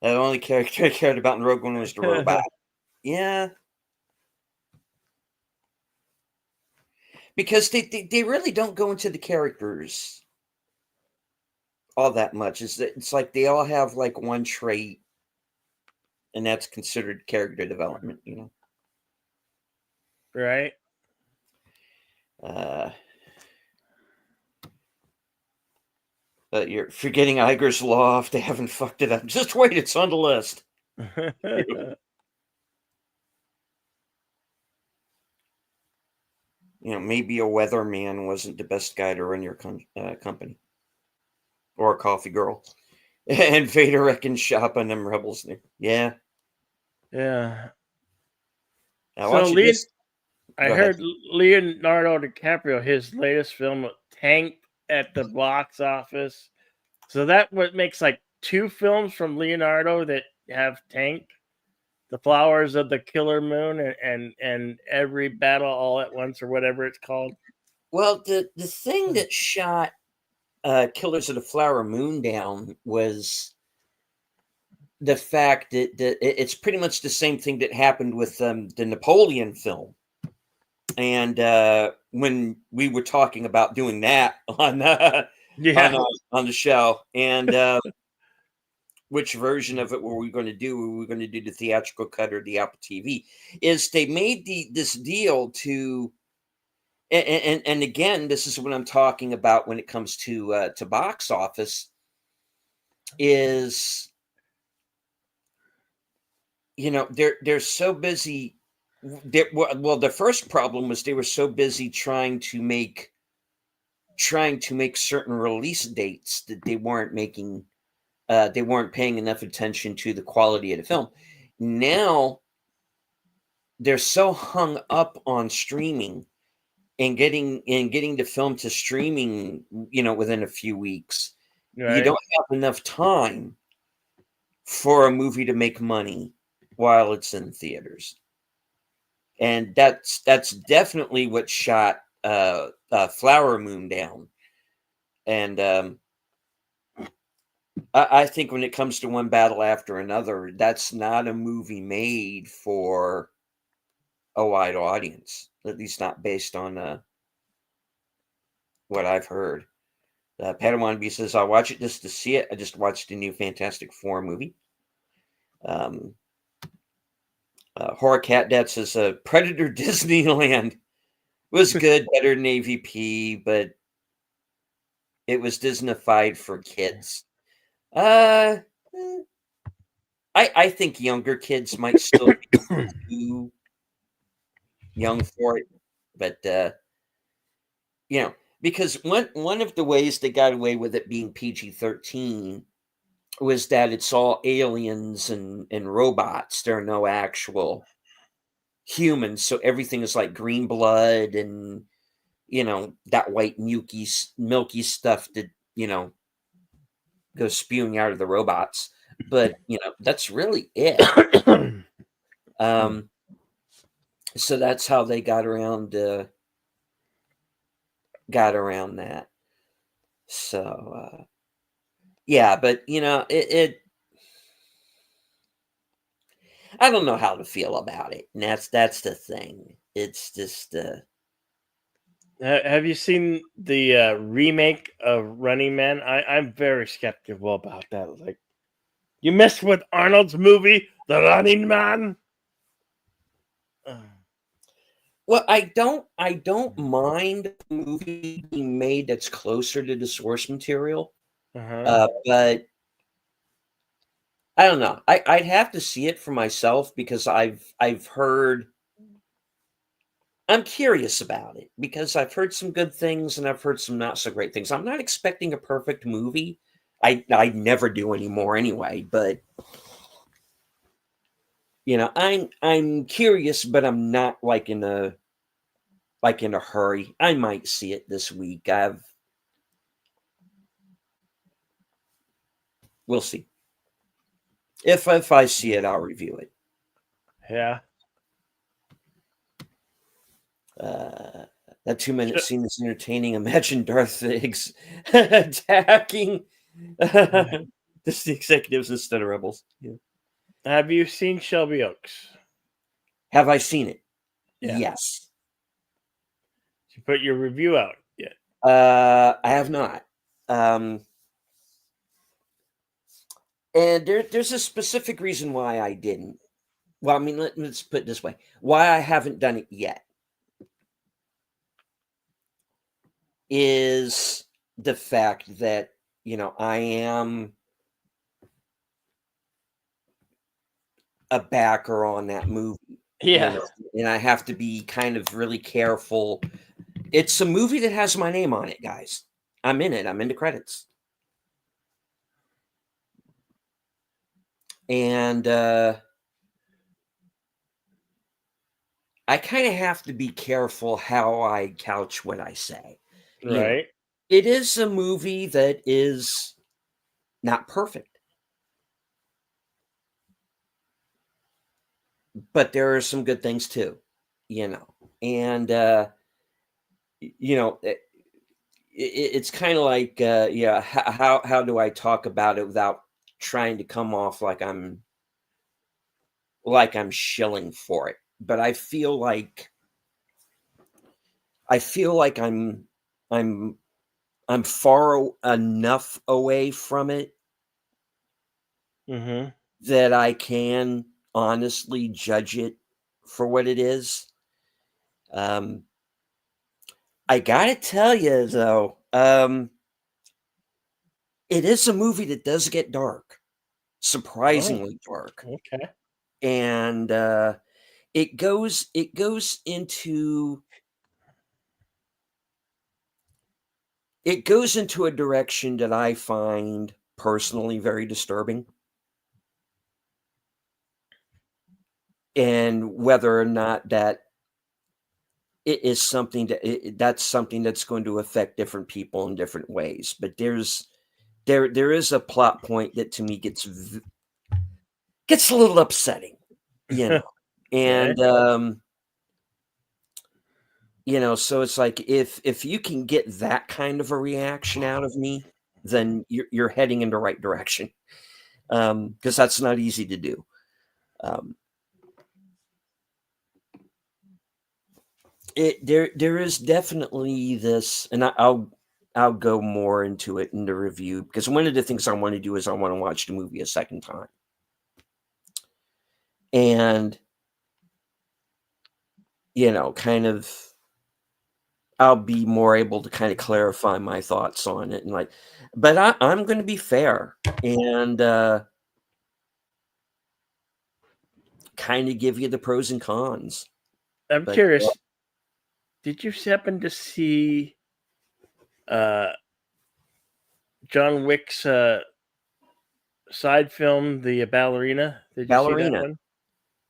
The only character I cared about in Rogue One was the robot. Yeah. Because they really don't go into the characters all that much. It's like they all have like one trait, and that's considered character development, you know? Right. But you're forgetting Iger's Law if they haven't fucked it up. Just wait, it's on the list. Maybe a weatherman wasn't the best guy to run your company. Or a coffee girl. And Vader reckons shop on them rebels. Yeah. Yeah. Now, so I heard Leonardo DiCaprio, his latest film, tanked at the box office. So that what makes like 2 films from Leonardo that have tanked. The Flowers of the Killer Moon and Every Battle All at Once, or whatever it's called. Well, the thing that shot Killers of the Flower Moon down was the fact that it's pretty much the same thing that happened with the Napoleon film. And when we were talking about doing that on the show, and which version of it were we going to do? Were we going to do the theatrical cut or the Apple TV? Is they made this deal to, and again, this is what I'm talking about when it comes to box office. Is they're so busy. Well, the first problem was they were so busy trying to make certain release dates that they weren't making. They weren't paying enough attention to the quality of the film. Now they're so hung up on streaming and getting the film to streaming, within a few weeks. Right. You don't have enough time for a movie to make money while it's in theaters. And that's definitely what shot Flower Moon down. And I think when it comes to One Battle After Another, that's not a movie made for a wide audience, at least not based on what I've heard. Padawan B says, I'll watch it just to see it. I just watched the new Fantastic Four movie. Horror Cat Dad says, Predator Disneyland was good, better than AVP, but It was Disneyfied for kids. Uh, eh, I think younger kids might still be too young for it, but because one of the ways they got away with it being PG-13 was that it's all aliens and robots. There are no actual humans, so everything is like green blood and that white milky stuff that goes spewing out of the robots. But that's really it. Um, so that's how they got around that. So yeah, but it I don't know how to feel about it. And that's the thing. It's just Have you seen the remake of Running Man? I'm very skeptical about that. Like, you messed with Arnold's movie, The Running Man. well, I don't mind a movie being made that's closer to the source material. But I don't know. I'd have to see it for myself because I've heard. I'm curious about it because I've heard some good things and I've heard some not so great things. I'm not expecting a perfect movie. I never do anymore anyway, but I'm curious, but I'm not like in a hurry. I might see it this week. We'll see. If I see it, I'll review it. Yeah. That 2-minute scene is entertaining. Imagine Darth Higgs attacking the executives instead of rebels. Yeah. Have you seen Shelby Oaks? Have I seen it? Yeah. Yes. Did you put your review out yet? I have not. And there's a specific reason why I didn't. Well, I mean, let's put it this way: why I haven't done it yet is the fact that I am a backer on that movie. Yeah. And I have to be kind of really careful. It's a movie that has my name on it, guys. I'm in it. I'm in the credits. And I kind of have to be careful how I couch what I say. Right. It is a movie that is not perfect. But there are some good things too, and it's kind of like how do I talk about it without trying to come off like I'm shilling for it? But I feel like I'm far enough away from it that I can honestly judge it for what it is. I gotta tell you though, it is a movie that does get dark, surprisingly dark, Okay. and it goes into a direction that I find personally very disturbing. And whether or not that it is something that's something that's going to affect different people in different ways. But there is a plot point that to me gets a little upsetting, and so it's like if you can get that kind of a reaction out of me, then you're heading in the right direction, because that's not easy to do. There is definitely this, and I'll go more into it in the review, because one of the things I want to do is I want to watch the movie a second time. And kind of I'll be more able to kind of clarify my thoughts on it, and like, but I'm going to be fair and kind of give you the pros and cons. I'm But curious. Did you happen to see uh, John Wick's side film, The Ballerina? Did you see that Ballerina, one?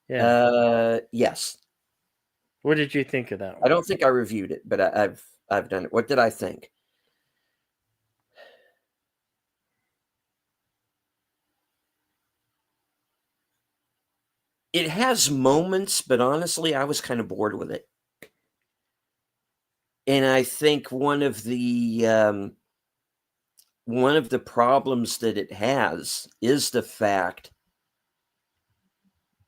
Yeah. yes, What did you think of that I one? don't think I reviewed it, but I've done it. What did I think? It has moments, but honestly, I was kind of bored with it. And I think one of the problems that it has is the fact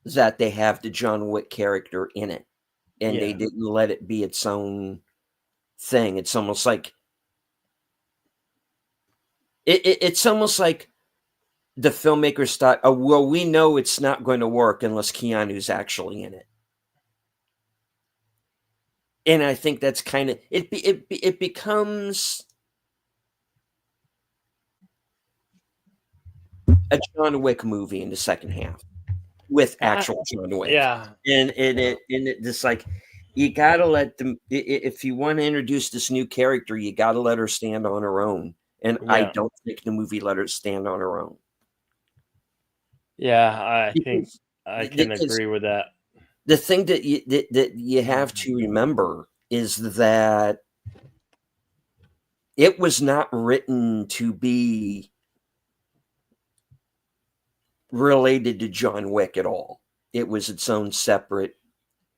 that they have the John Wick character in it, and they Yeah. didn't let it be its own thing. It's almost like it's almost like the filmmakers thought, "Oh, well, we know it's not going to work unless Keanu's actually in it." And I think that's kind of it becomes a John Wick movie in the second half with I, actual John Wick. yeah. And it just like you gotta let them if you want to introduce this new character, you gotta let her stand on her own. And I Yeah. don't think the movie let her stand on her own. Yeah. I think Because I can because agree with that. the thing that you have to remember is that it was not written to be related to John Wick at all. It was its own separate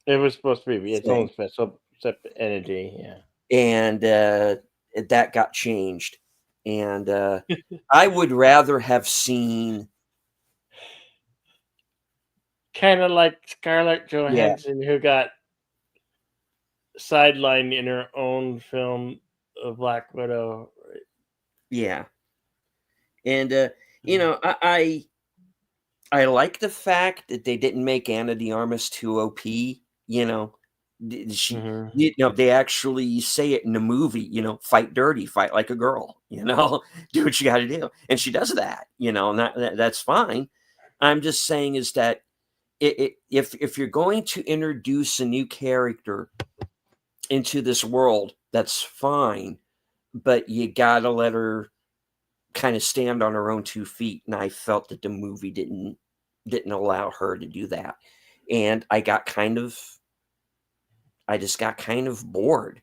It was supposed to be its thing. own special separate entity. Yeah. And that got changed. And I would rather have seen, Kind of like Scarlett yeah, Johansson, who got sidelined in her own film of Black Widow. yeah, and I like the fact that they didn't make Anna de Armas too OP. You know, she, Mm-hmm. they actually say it in the movie. Fight dirty, fight like a girl. Do what you got to do, and she does that. And that's fine. I'm just saying is that if you're going to introduce a new character into this world, that's fine, but you gotta let her kind of stand on her own 2 feet. And I felt that the movie didn't allow her to do that, and I just got kind of bored.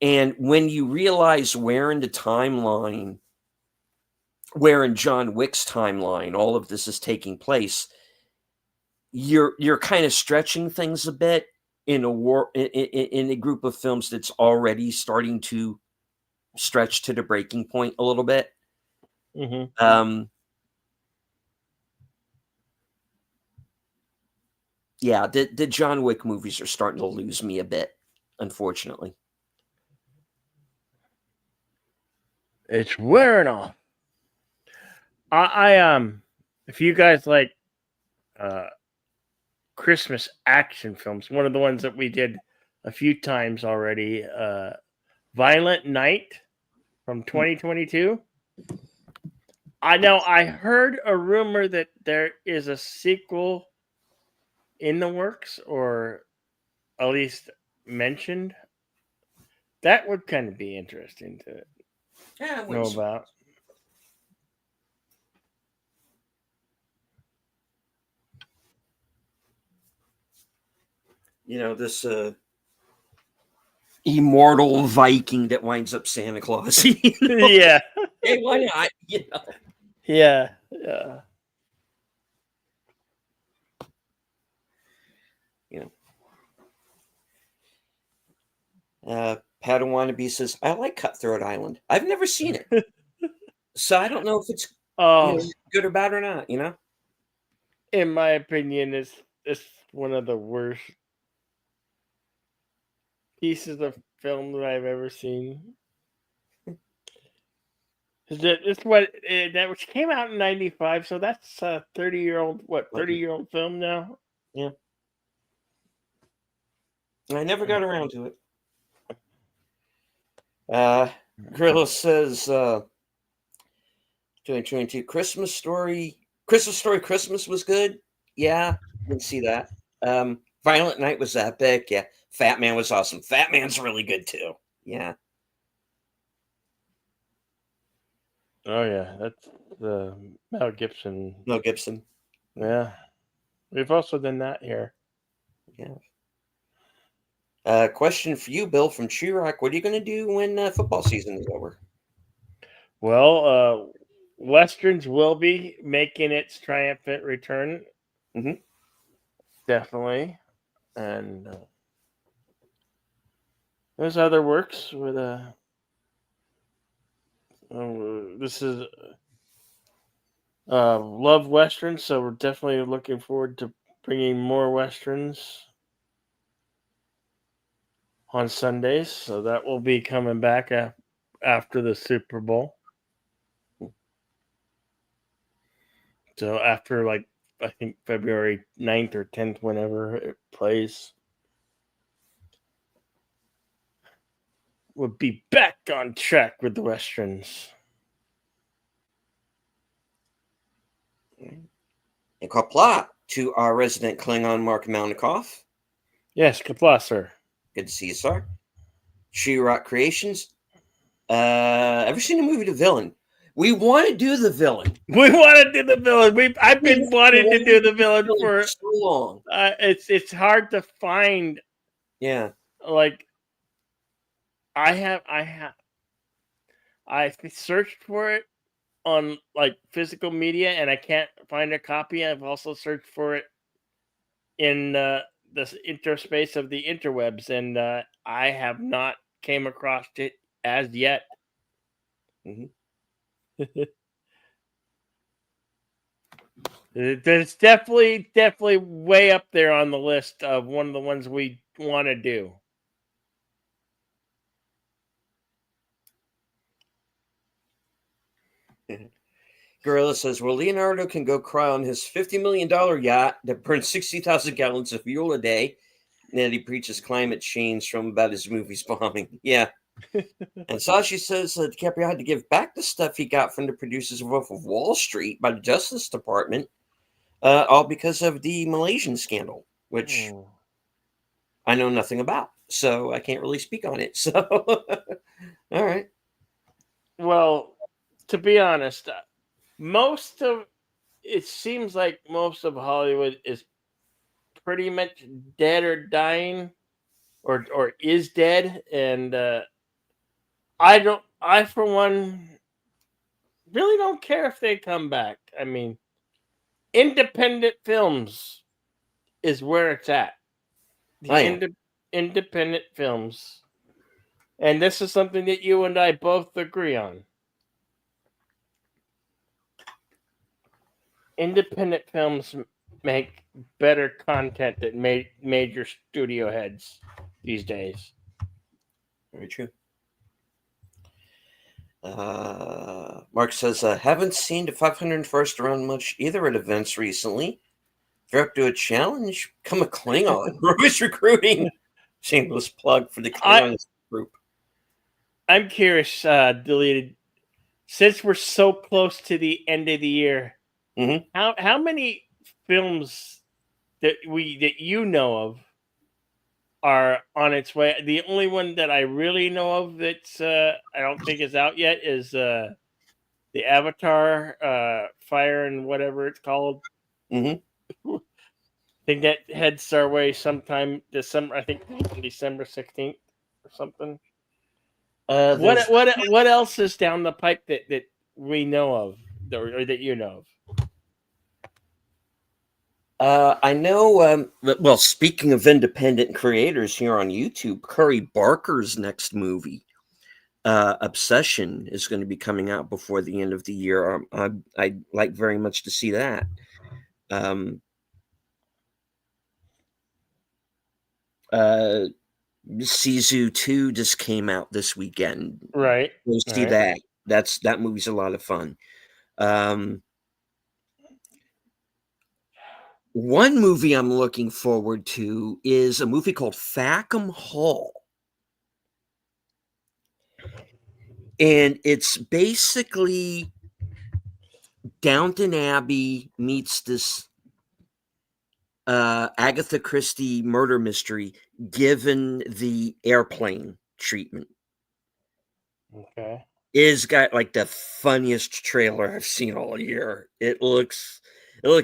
And when you realize where in John Wick's timeline all of this is taking place, you're kind of stretching things a bit in a group of films that's already starting to stretch to the breaking point a little bit. Mm-hmm. Yeah, the John Wick movies are starting to lose me a bit, unfortunately. It's wearing off. If you guys like uh Christmas action films, one of the ones that we did a few times already, Violent Night from 2022. I heard a rumor that there is a sequel in the works, or at least mentioned. That would kind of be interesting to Yeah, know about. This immortal Viking that winds up Santa Claus. Yeah. Hey, why not? Yeah. Yeah. Padawannabe says, I like Cutthroat Island. I've never seen it. So I don't know if it's Oh, good or bad or not, in my opinion, it's one of the worst pieces of film that I've ever seen. It's what that which came out in '95, so that's a 30-year-old film now. Yeah. I never got around to it. Gorilla says 2022 Christmas Story. Christmas Story Christmas was good. Yeah, didn't see that. Violent Night was epic. Yeah. Fat Man was awesome. Fat Man's really good too. Yeah. Oh yeah, that's the Mel Gibson. Mel Gibson. Yeah, we've also done that here. Yeah. Question for you, Bill, from Chirac. What are you going to do when football season is over? Well, Westerns will be making its triumphant return. Mhm. Definitely, and there's other works with this is love westerns, so we're definitely looking forward to bringing more westerns on Sundays. So that will be coming back after the Super Bowl. So after, like, I think February 9th or 10th, whenever it plays, we'll be back on track with the westerns. And Kapla to our resident Klingon, Mark Malnikoff. Yes, Kapla, sir. Good to see you, sir. Chirac Creations. Ever seen the movie The Villain? We want to do The Villain. We want to do the villain. I've been wanting to do the villain for so long. It's hard to find. Yeah. Like, I searched for it on, like, physical media, and I can't find a copy. I've also searched for it in the interspace of the interwebs, and I have not came across it as yet. Mhm. It's definitely way up there on the list of one of the ones we want to do. Gorilla says, well, Leonardo can go cry on his $50 million yacht that burns 60,000 gallons of fuel a day, and that he preaches climate change from about his movies bombing. Yeah. And Sashi says DiCaprio had to give back the stuff he got from the producers of Wolf of Wall Street by the Justice Department, all because of the Malaysian scandal, which I know nothing about, so I can't really speak on it. So, all right. Well, to be honest, it seems like most of Hollywood is pretty much dead or dying, or is dead, and I for one really don't care if they come back. I mean, independent films is where it's at. Independent films, and this is something that you and I both agree on. Independent films make better content than major studio heads these days. Very true. Mark says, haven't seen the 501st around much either at events recently. If you're up to a challenge, become a Klingon. Rubbish recruiting. Shameless plug for the Klingon group. I'm curious, Deleted, since we're so close to the end of the year, how many films that you know of are on its way? The only one that I really know of that's I don't think is out yet is the Avatar Fire and whatever it's called. I think that heads our way sometime December. I think December 16th or something. What else is down the pipe that we know of, or that you know of? I know, well, speaking of independent creators here on YouTube, Curry Barker's next movie, Obsession, is going to be coming out before the end of the year. I'd like very much to see that. Sisu 2 just came out this weekend. Right. Go see that. That movie's a lot of fun. One movie I'm looking forward to is a movie called Fackham Hall. And it's basically Downton Abbey meets this Agatha Christie murder mystery given the airplane treatment. Okay. It's got like the funniest trailer I've seen all year. It looks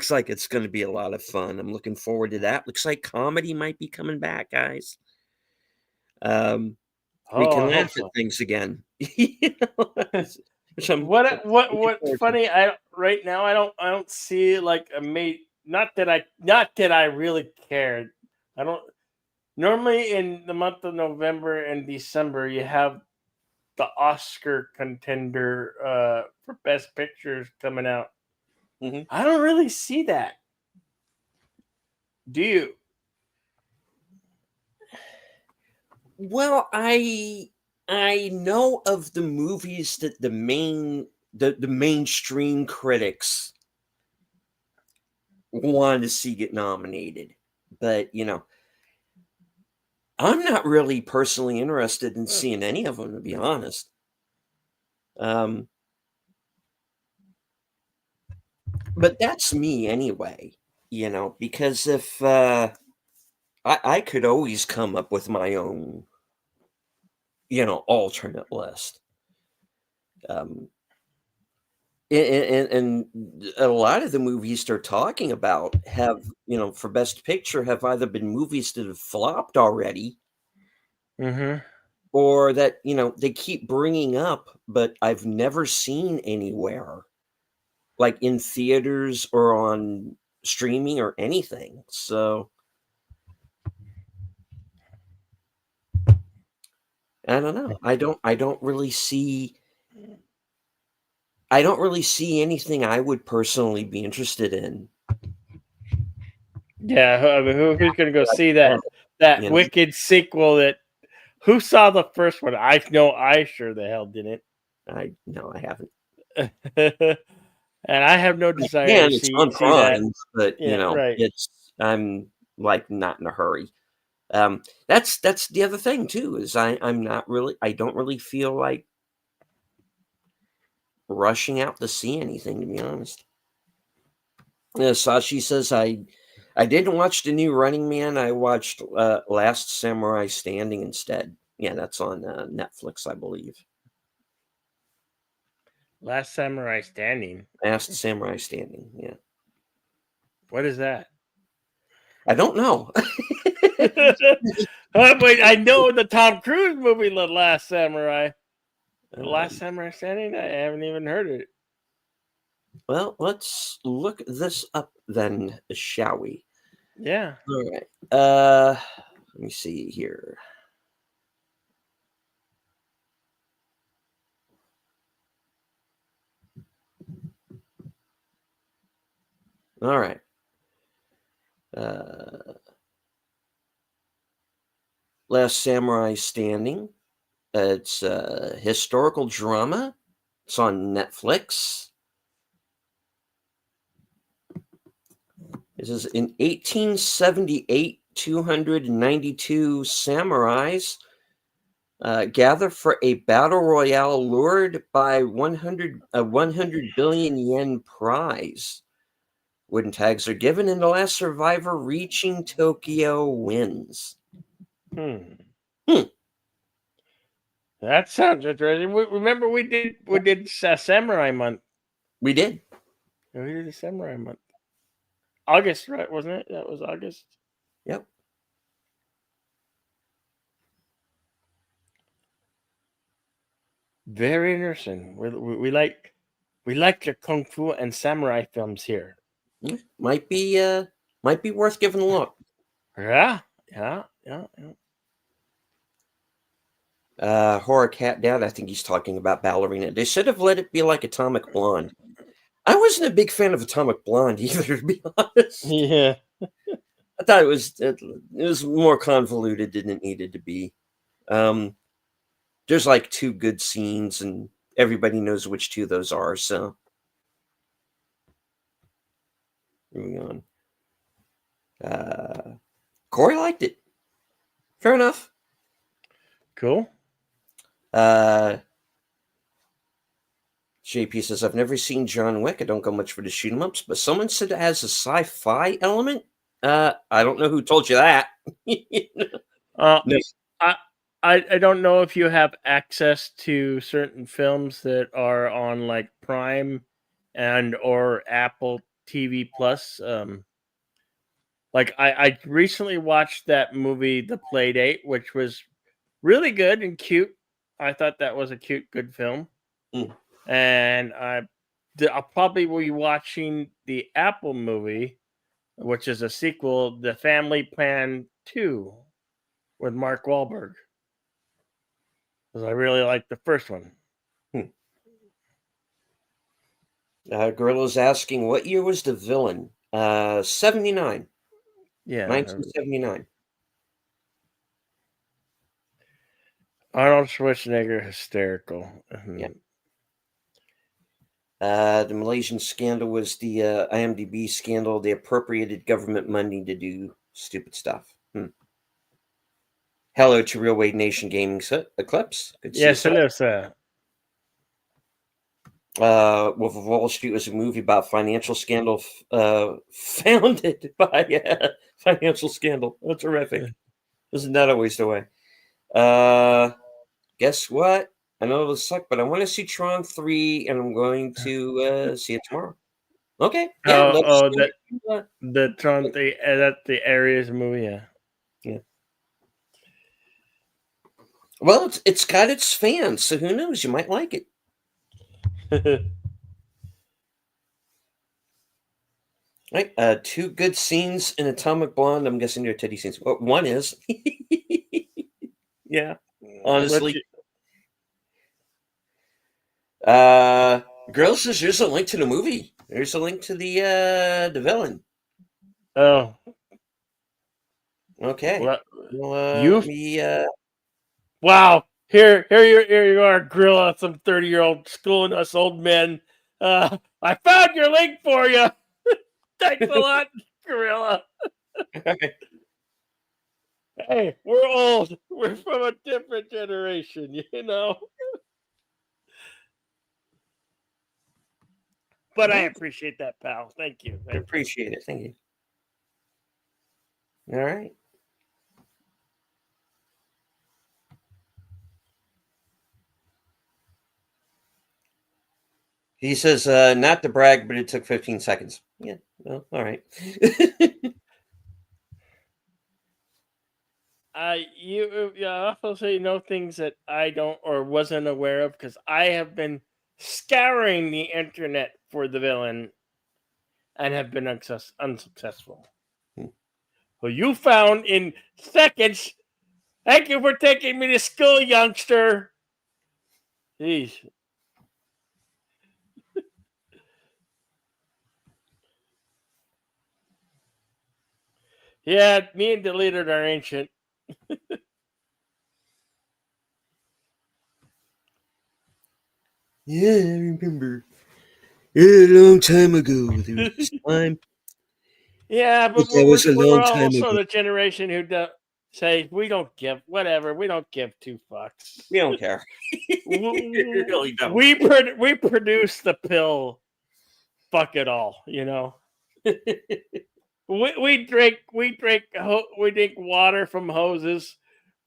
like it's going to be a lot of fun. I'm looking forward to that. Looks like comedy might be coming back, guys. We Oh, can I hope laugh at so. things again. You know, which I'm looking What's forward to. funny? Right now I don't see like a mate. Not that I really cared. I don't. Normally in the month of November and December you have the Oscar contender for Best Pictures coming out. Mhm. I don't really see that. Do you? Well, I know of the movies that the mainstream critics wanted to see get nominated, but I'm not really personally interested in seeing any of them, to be honest. But that's me anyway, because if I could always come up with my own, alternate list. Um, and a lot of the movies they're talking about have, for Best Picture, have either been movies that have flopped already, Mm-hmm. or that they keep bringing up, but I've never seen anywhere, like in theaters or on streaming or anything. So I don't know. I don't really see anything I would personally be interested in. Yeah, I mean, who's going to go see Yeah, that you know, Wicked sequel? Who saw the first one? I know I sure the hell didn't. no, I haven't. And I have no desire to Again, it's on see that. Prime, but Yeah, right. I'm like not in a hurry. That's the other thing too, is I don't really feel like rushing out to see anything, to be honest. Sashi says I didn't watch the new Running Man. I watched Last Samurai Standing instead. Yeah, that's on Netflix, I believe. Last Samurai Standing. Last Samurai Standing. Yeah, What is that? I don't know. Wait, I know the Tom Cruise movie, The Last Samurai. The Um, Last Samurai Standing? I haven't even heard of it. Well, let's look this up then, shall we? Yeah. All right. Let me see here. All right. Last Samurai Standing. It's a historical drama. It's on Netflix. This is in 1878, 292 samurais gather for a battle royale lured by 100 billion yen prize. Wooden tags are given, and the last survivor reaching Tokyo wins. Hmm. Hmm. That sounds interesting. Remember we did Samurai Month. We did. We did a Samurai Month. August, right? Wasn't it? That was August. Yep. Very interesting. We like the kung fu and samurai films here. Might be worth giving a look. Yeah. Horror Cat Dad, I think he's talking about Ballerina. They should have let it be like Atomic Blonde. I wasn't a big fan of Atomic Blonde either, to be honest. Yeah. I thought it was more convoluted than it needed to be. There's like two good scenes, and everybody knows which two those are. So, moving on. Corey liked it. Fair enough. Cool. JP says, I've never seen John Wick. I don't go much for the shoot 'em ups, but someone said it has a sci-fi element. I don't know who told you that. Uh, No. I don't know if you have access to certain films that are on like Prime and or Apple TV Plus. Like I recently watched that movie, The Playdate, which was really good and cute. I thought that was a cute, good film. Mm. And I'll probably be watching the Apple movie, which is a sequel, The Family Plan 2 with Mark Wahlberg. Because I really like the first one. Gorilla's asking, what year was The Villain? 79. Yeah. 1979. Arnold Schwarzenegger, hysterical. Yeah. The Malaysian scandal was the IMDb scandal. They appropriated government money to do stupid stuff. Hello to Real Wade Nation Gaming Eclipse. Good to Yes, see you, hello, sir. Wolf of Wall Street was a movie about financial scandal founded by financial scandal. That's terrific. Isn't that always the way? Guess what? I know it'll suck, but I want to see Tron 3, and I'm going to see it tomorrow. Okay. Yeah. The Tron, that's the Aries movie. Yeah. Well, it's got its fans, so who knows? You might like it. Right. 2 good scenes in Atomic Blonde. I'm guessing they're titty scenes. Well, one is. Yeah. Honestly. Girl says there's a link to the movie. There's a link to the villain. Oh. Okay. Well, wow. Here you are, Gorilla, some 30-year-old schooling us old men. I found your link for you. Thanks a lot, Gorilla. Hey, we're old. We're from a different generation, you know. But I appreciate that, pal. Thank you. I appreciate it. Thank you. All right. He says, not to brag, but it took 15 seconds. Yeah, well, all right. You also say things that I don't or wasn't aware of, because I have been scouring the internet for the villain and have been unsuccessful. Well, you found in seconds. Thank you for taking me to school, youngster. Jeez. Yeah, me and Deleted are ancient. Yeah, I remember. A long time ago. There was time. Yeah, but that was a long we're time also ago. the generation who say we don't give whatever. We don't give 2 fucks. We don't care. We really don't. We produce the pill. Fuck it all, you know. we drink water from hoses.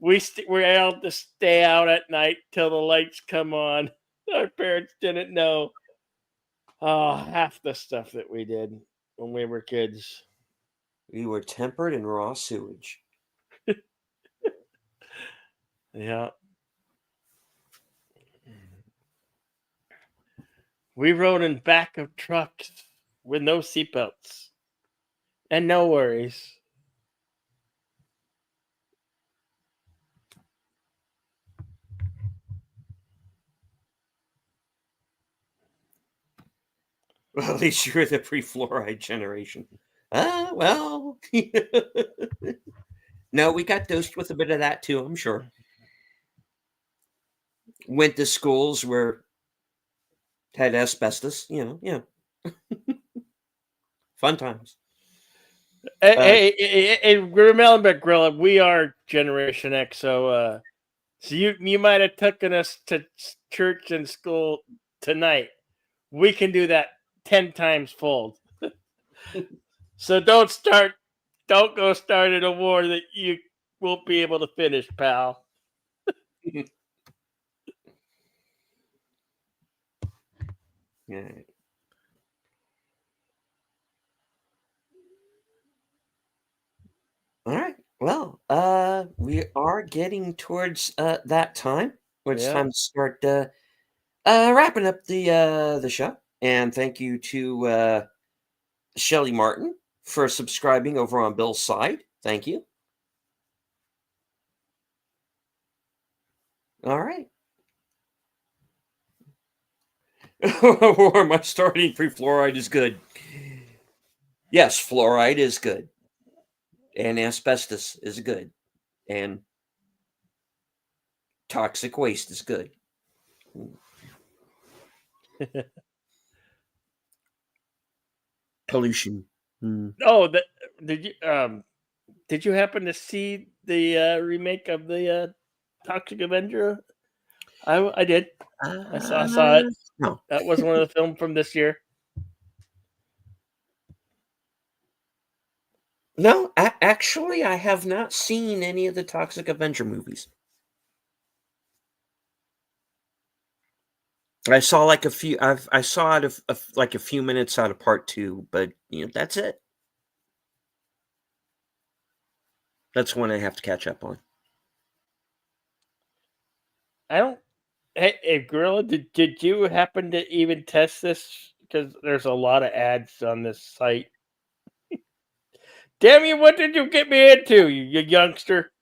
We're able to stay out at night till the lights come on. Our parents didn't know half the stuff that we did when we were kids. We were tempered in raw sewage. Yeah. We rode in back of trucks with no seatbelts and no worries. Well, at least you're the pre-fluoride generation. Well. No, we got dosed with a bit of that too, I'm sure. Went to schools where had asbestos, yeah. Fun times. Hey, remember, Gorilla, we are Generation X, so you might have taken us to church and school tonight, we can do that 10 times fold. So don't go start in a war that you won't be able to finish, pal. Yeah. All right. Well, we are getting towards that time where it's Yeah. time to start wrapping up the show. And thank you to Shelly Martin for subscribing over on Bill's side. Thank you. All right. Or am I starting free fluoride is good? Yes, fluoride is good. And asbestos is good. And toxic waste is good. Pollution. Oh, did you happen to see the remake of the Toxic Avenger? I did. I saw it. No. That was one of the film from this year. No, actually, I have not seen any of the Toxic Avenger movies. I saw like a few. I saw it like a few minutes out of part 2, but that's it. That's one I have to catch up on. I don't. Hey, Gorilla, did you happen to even test this? Because there's a lot of ads on this site. Damn you! What did you get me into, you youngster?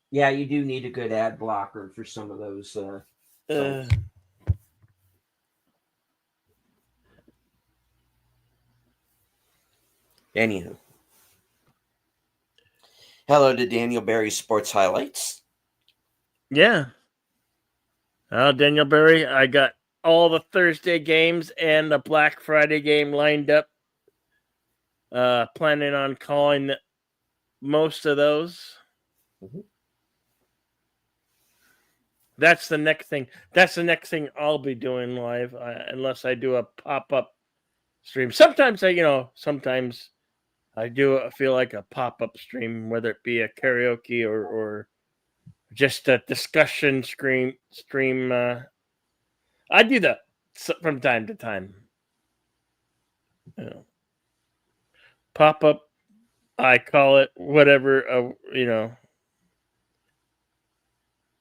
Yeah, you do need a good ad blocker for some of those. Anywho, hello to Daniel Barry Sports Highlights. Yeah. Daniel Barry, I got all the Thursday games and the Black Friday game lined up. Planning on calling most of those. Mm-hmm. That's the next thing. That's the next thing I'll be doing live, unless I do a pop-up stream. Sometimes I do feel like a pop-up stream, whether it be a karaoke or just a discussion stream. I do that from time to time. Pop-up, I call it whatever.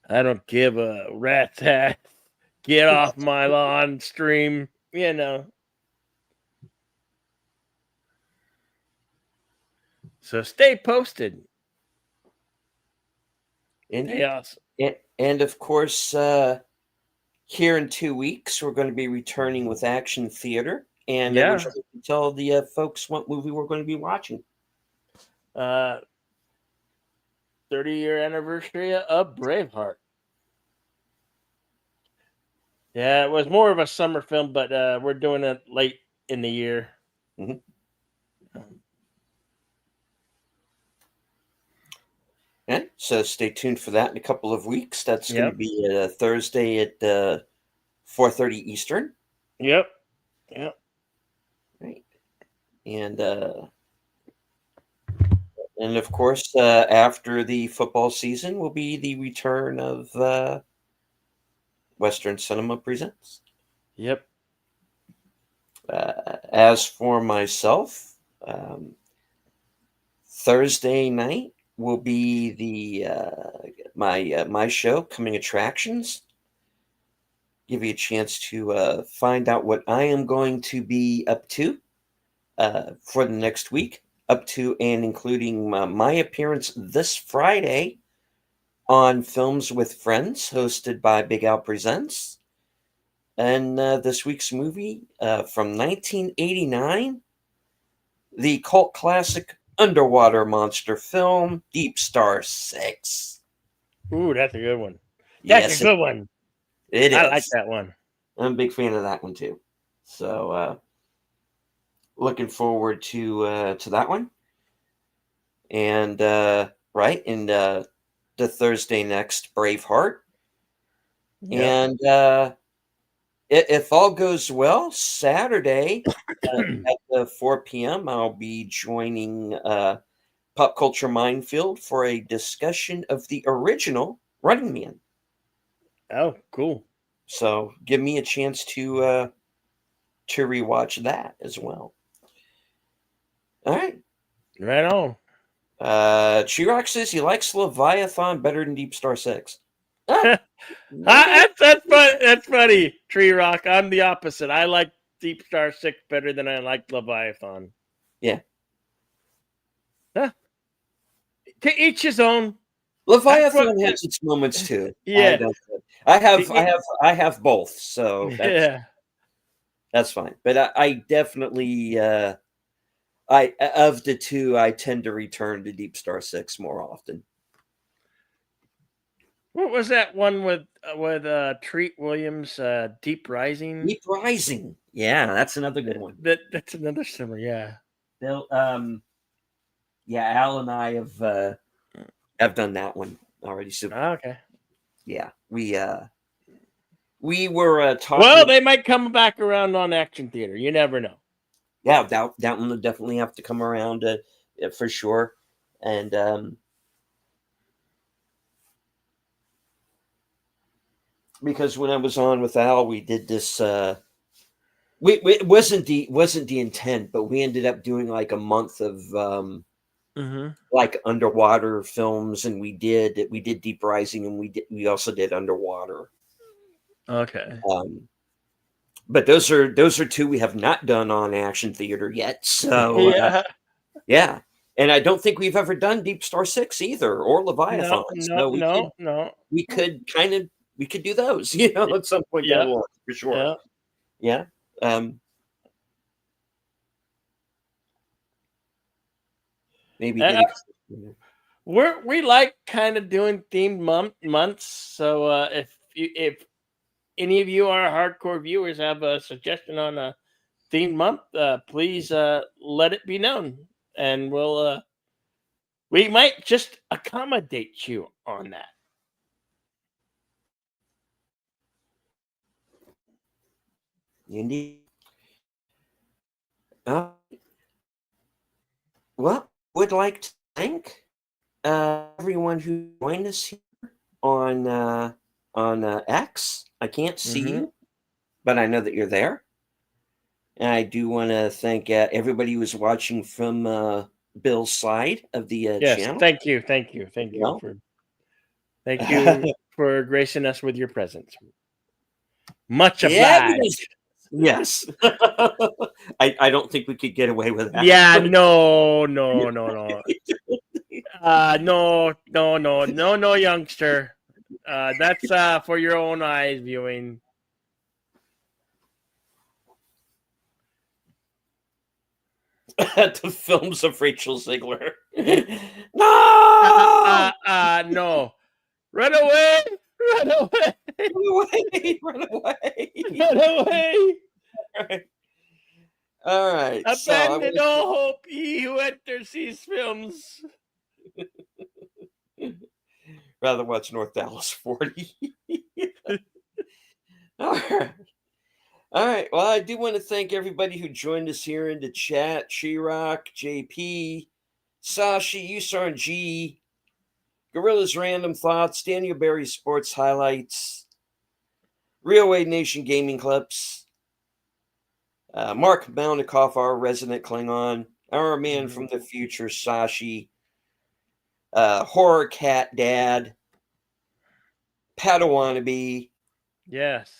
I don't give a rat's ass. Get off my lawn stream. So stay posted. And of course, here in 2 weeks, we're going to be returning with Action Theater. And would you like to tell the folks what movie we're going to be watching? 30-year anniversary of Braveheart. Yeah, it was more of a summer film, but we're doing it late in the year. Mm-hmm. Okay, so stay tuned for that in a couple of weeks. That's going to be Thursday at 4:30 Eastern. Yep. Right. And of course, after the football season will be the return of Western Cinema Presents. Yep. As for myself, Thursday night will be the my show, Coming Attractions. Give you a chance to find out what I am going to be up to for the next week, up to and including my appearance this Friday on Films with Friends, hosted by Big Al Presents. And this week's movie from 1989, the cult classic underwater monster film, Deep Star 6. Ooh, that's a good one. That's a good one. It is. I like that one. I'm a big fan of that one too. So looking forward to that one. And the Thursday next, Braveheart. Yep. And if all goes well, Saturday at the 4 p.m., I'll be joining Pop Culture Minefield for a discussion of the original Running Man. Oh, cool. So give me a chance to rewatch that as well. All right. Right on. Chirok says he likes Leviathan better than Deep Star 6. Ah, That's fun. That's funny. Tree Rock. I'm the opposite. I like Deep Star 6 better than I like Leviathan. Yeah. Huh. To each his own. Leviathan has its moments too. Yeah. I have both, so that's fine. But I definitely I of the two, I tend to return to Deep Star 6 more often. What was that one with Treat Williams, Deep Rising? Deep Rising. Yeah, that's another good one. That's another similar, yeah. Bill, yeah, Al and I have done that one already. So Okay. yeah, we were talking. Well, they might come back around on Action Theater. You never know. Yeah, that one will definitely have to come around for sure. And because when I was on with Al, we did this. It wasn't the intent, but we ended up doing like a month of like underwater films, and we did Deep Rising, and we also did Underwater. Okay. But those are two we have not done on Action Theater yet. So yeah. And I don't think we've ever done Deep Star 6 either, or Leviathan. No. We could do those, at some point down the line, for sure. Yeah. Maybe we like kind of doing themed months. So if any of you, our hardcore viewers, have a suggestion on a themed month, please let it be known, and we might just accommodate you on that. Indeed. Well, would like to thank everyone who joined us here on X. I can't see you, but I know that you're there. And I do want to thank everybody who was watching from Bill's side of the channel. Thank you for gracing us with your presence. Much obliged. Yes. I don't think we could get away with that. Yeah, no. No, youngster. That's for your own eyes viewing. The films of Rachel Ziegler. No! No. Run away! Run away! Run away! Run away! All right. Abandon all hope, he who enters these films. Rather watch North Dallas 40. All right. Well, I do want to thank everybody who joined us here in the chat. She-Rock, JP, Sashi, Usar and G, Gorilla's Random Thoughts, Daniel Berry Sports Highlights, Real Wade Nation Gaming Clips, Mark Malnikoff, our resident Klingon, our man from the future, Sashi, Horror Cat Dad, Padawannabe. Yes.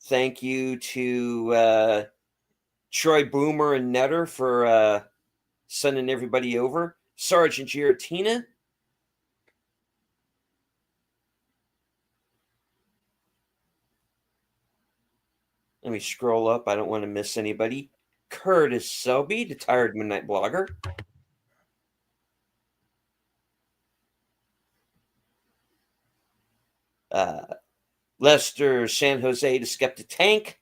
Thank you to Troy Boomer and Netter for sending everybody over. Sergeant Giratina. Let me scroll up. I don't want to miss anybody. Curtis Selby, the Tired Midnight Blogger. Lester San Jose, the Skeptic Tank.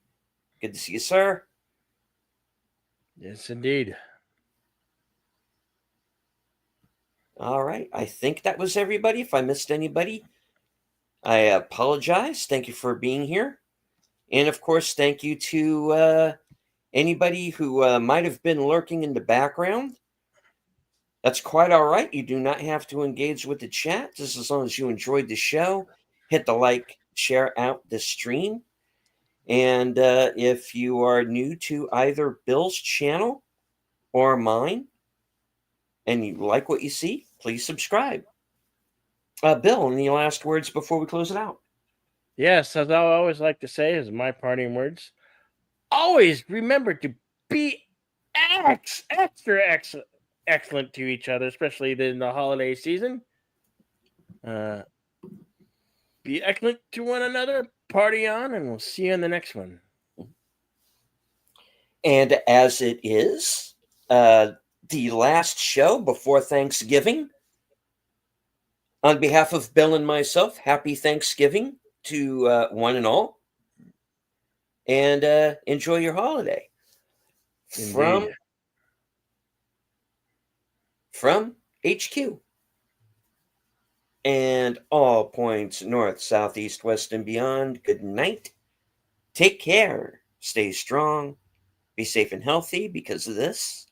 Good to see you, sir. Yes, indeed. All right. I think that was everybody. If I missed anybody, I apologize. Thank you for being here. And of course, thank you to anybody who might have been lurking in the background. That's quite all right. You do not have to engage with the chat, just as long as you enjoyed the show. Hit the like, share out the stream. And if you are new to either Bill's channel or mine, and you like what you see, please subscribe. Bill, any last words before we close it out? Yes, as I always like to say, as my parting words, always remember to be extra excellent to each other, especially in the holiday season. Be excellent to one another, party on, and we'll see you in the next one. And as it is the last show before Thanksgiving, on behalf of Bill and myself, happy Thanksgiving to one and all. And enjoy your holiday. Indeed. From HQ and all points north, south, east, west, and beyond, good night. Take care. Stay strong. Be safe and healthy, because this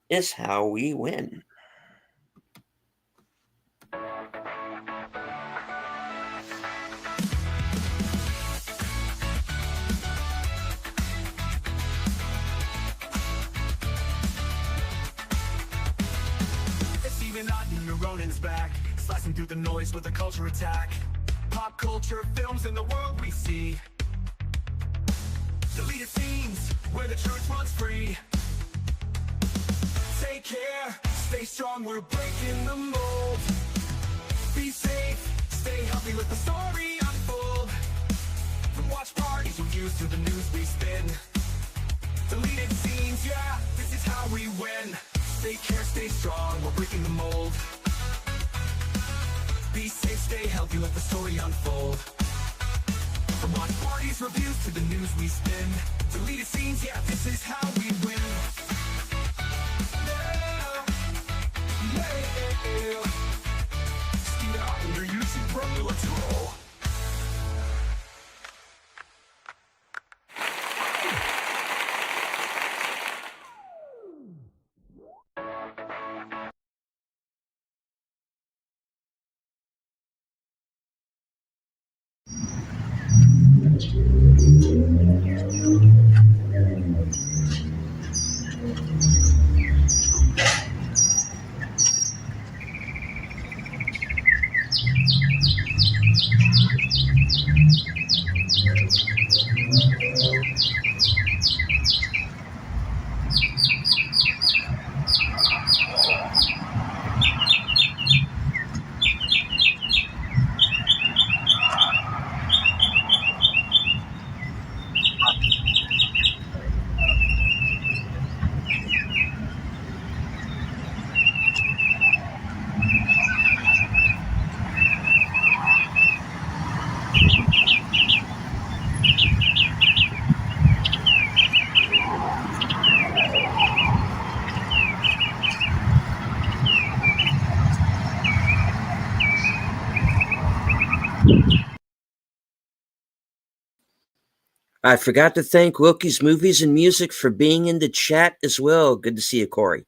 is how we win. Ronan's back, slicing through the noise with a culture attack. Pop culture, films, and the world we see. Deleted scenes where the truth runs free. Take care, stay strong, we're breaking the mold. Be safe, stay healthy, let the story unfold. From watch parties, reviews to the news we spin. Deleted scenes, yeah, this is how we win. Take care, stay strong, we're breaking the mold. Be safe, stay healthy, let the story unfold. From watch parties, reviews to the news we spin. Deleted scenes, yeah, this is how we win. Let's roll. I forgot to thank Wilkie's Movies and Music for being in the chat as well. Good to see you, Corey.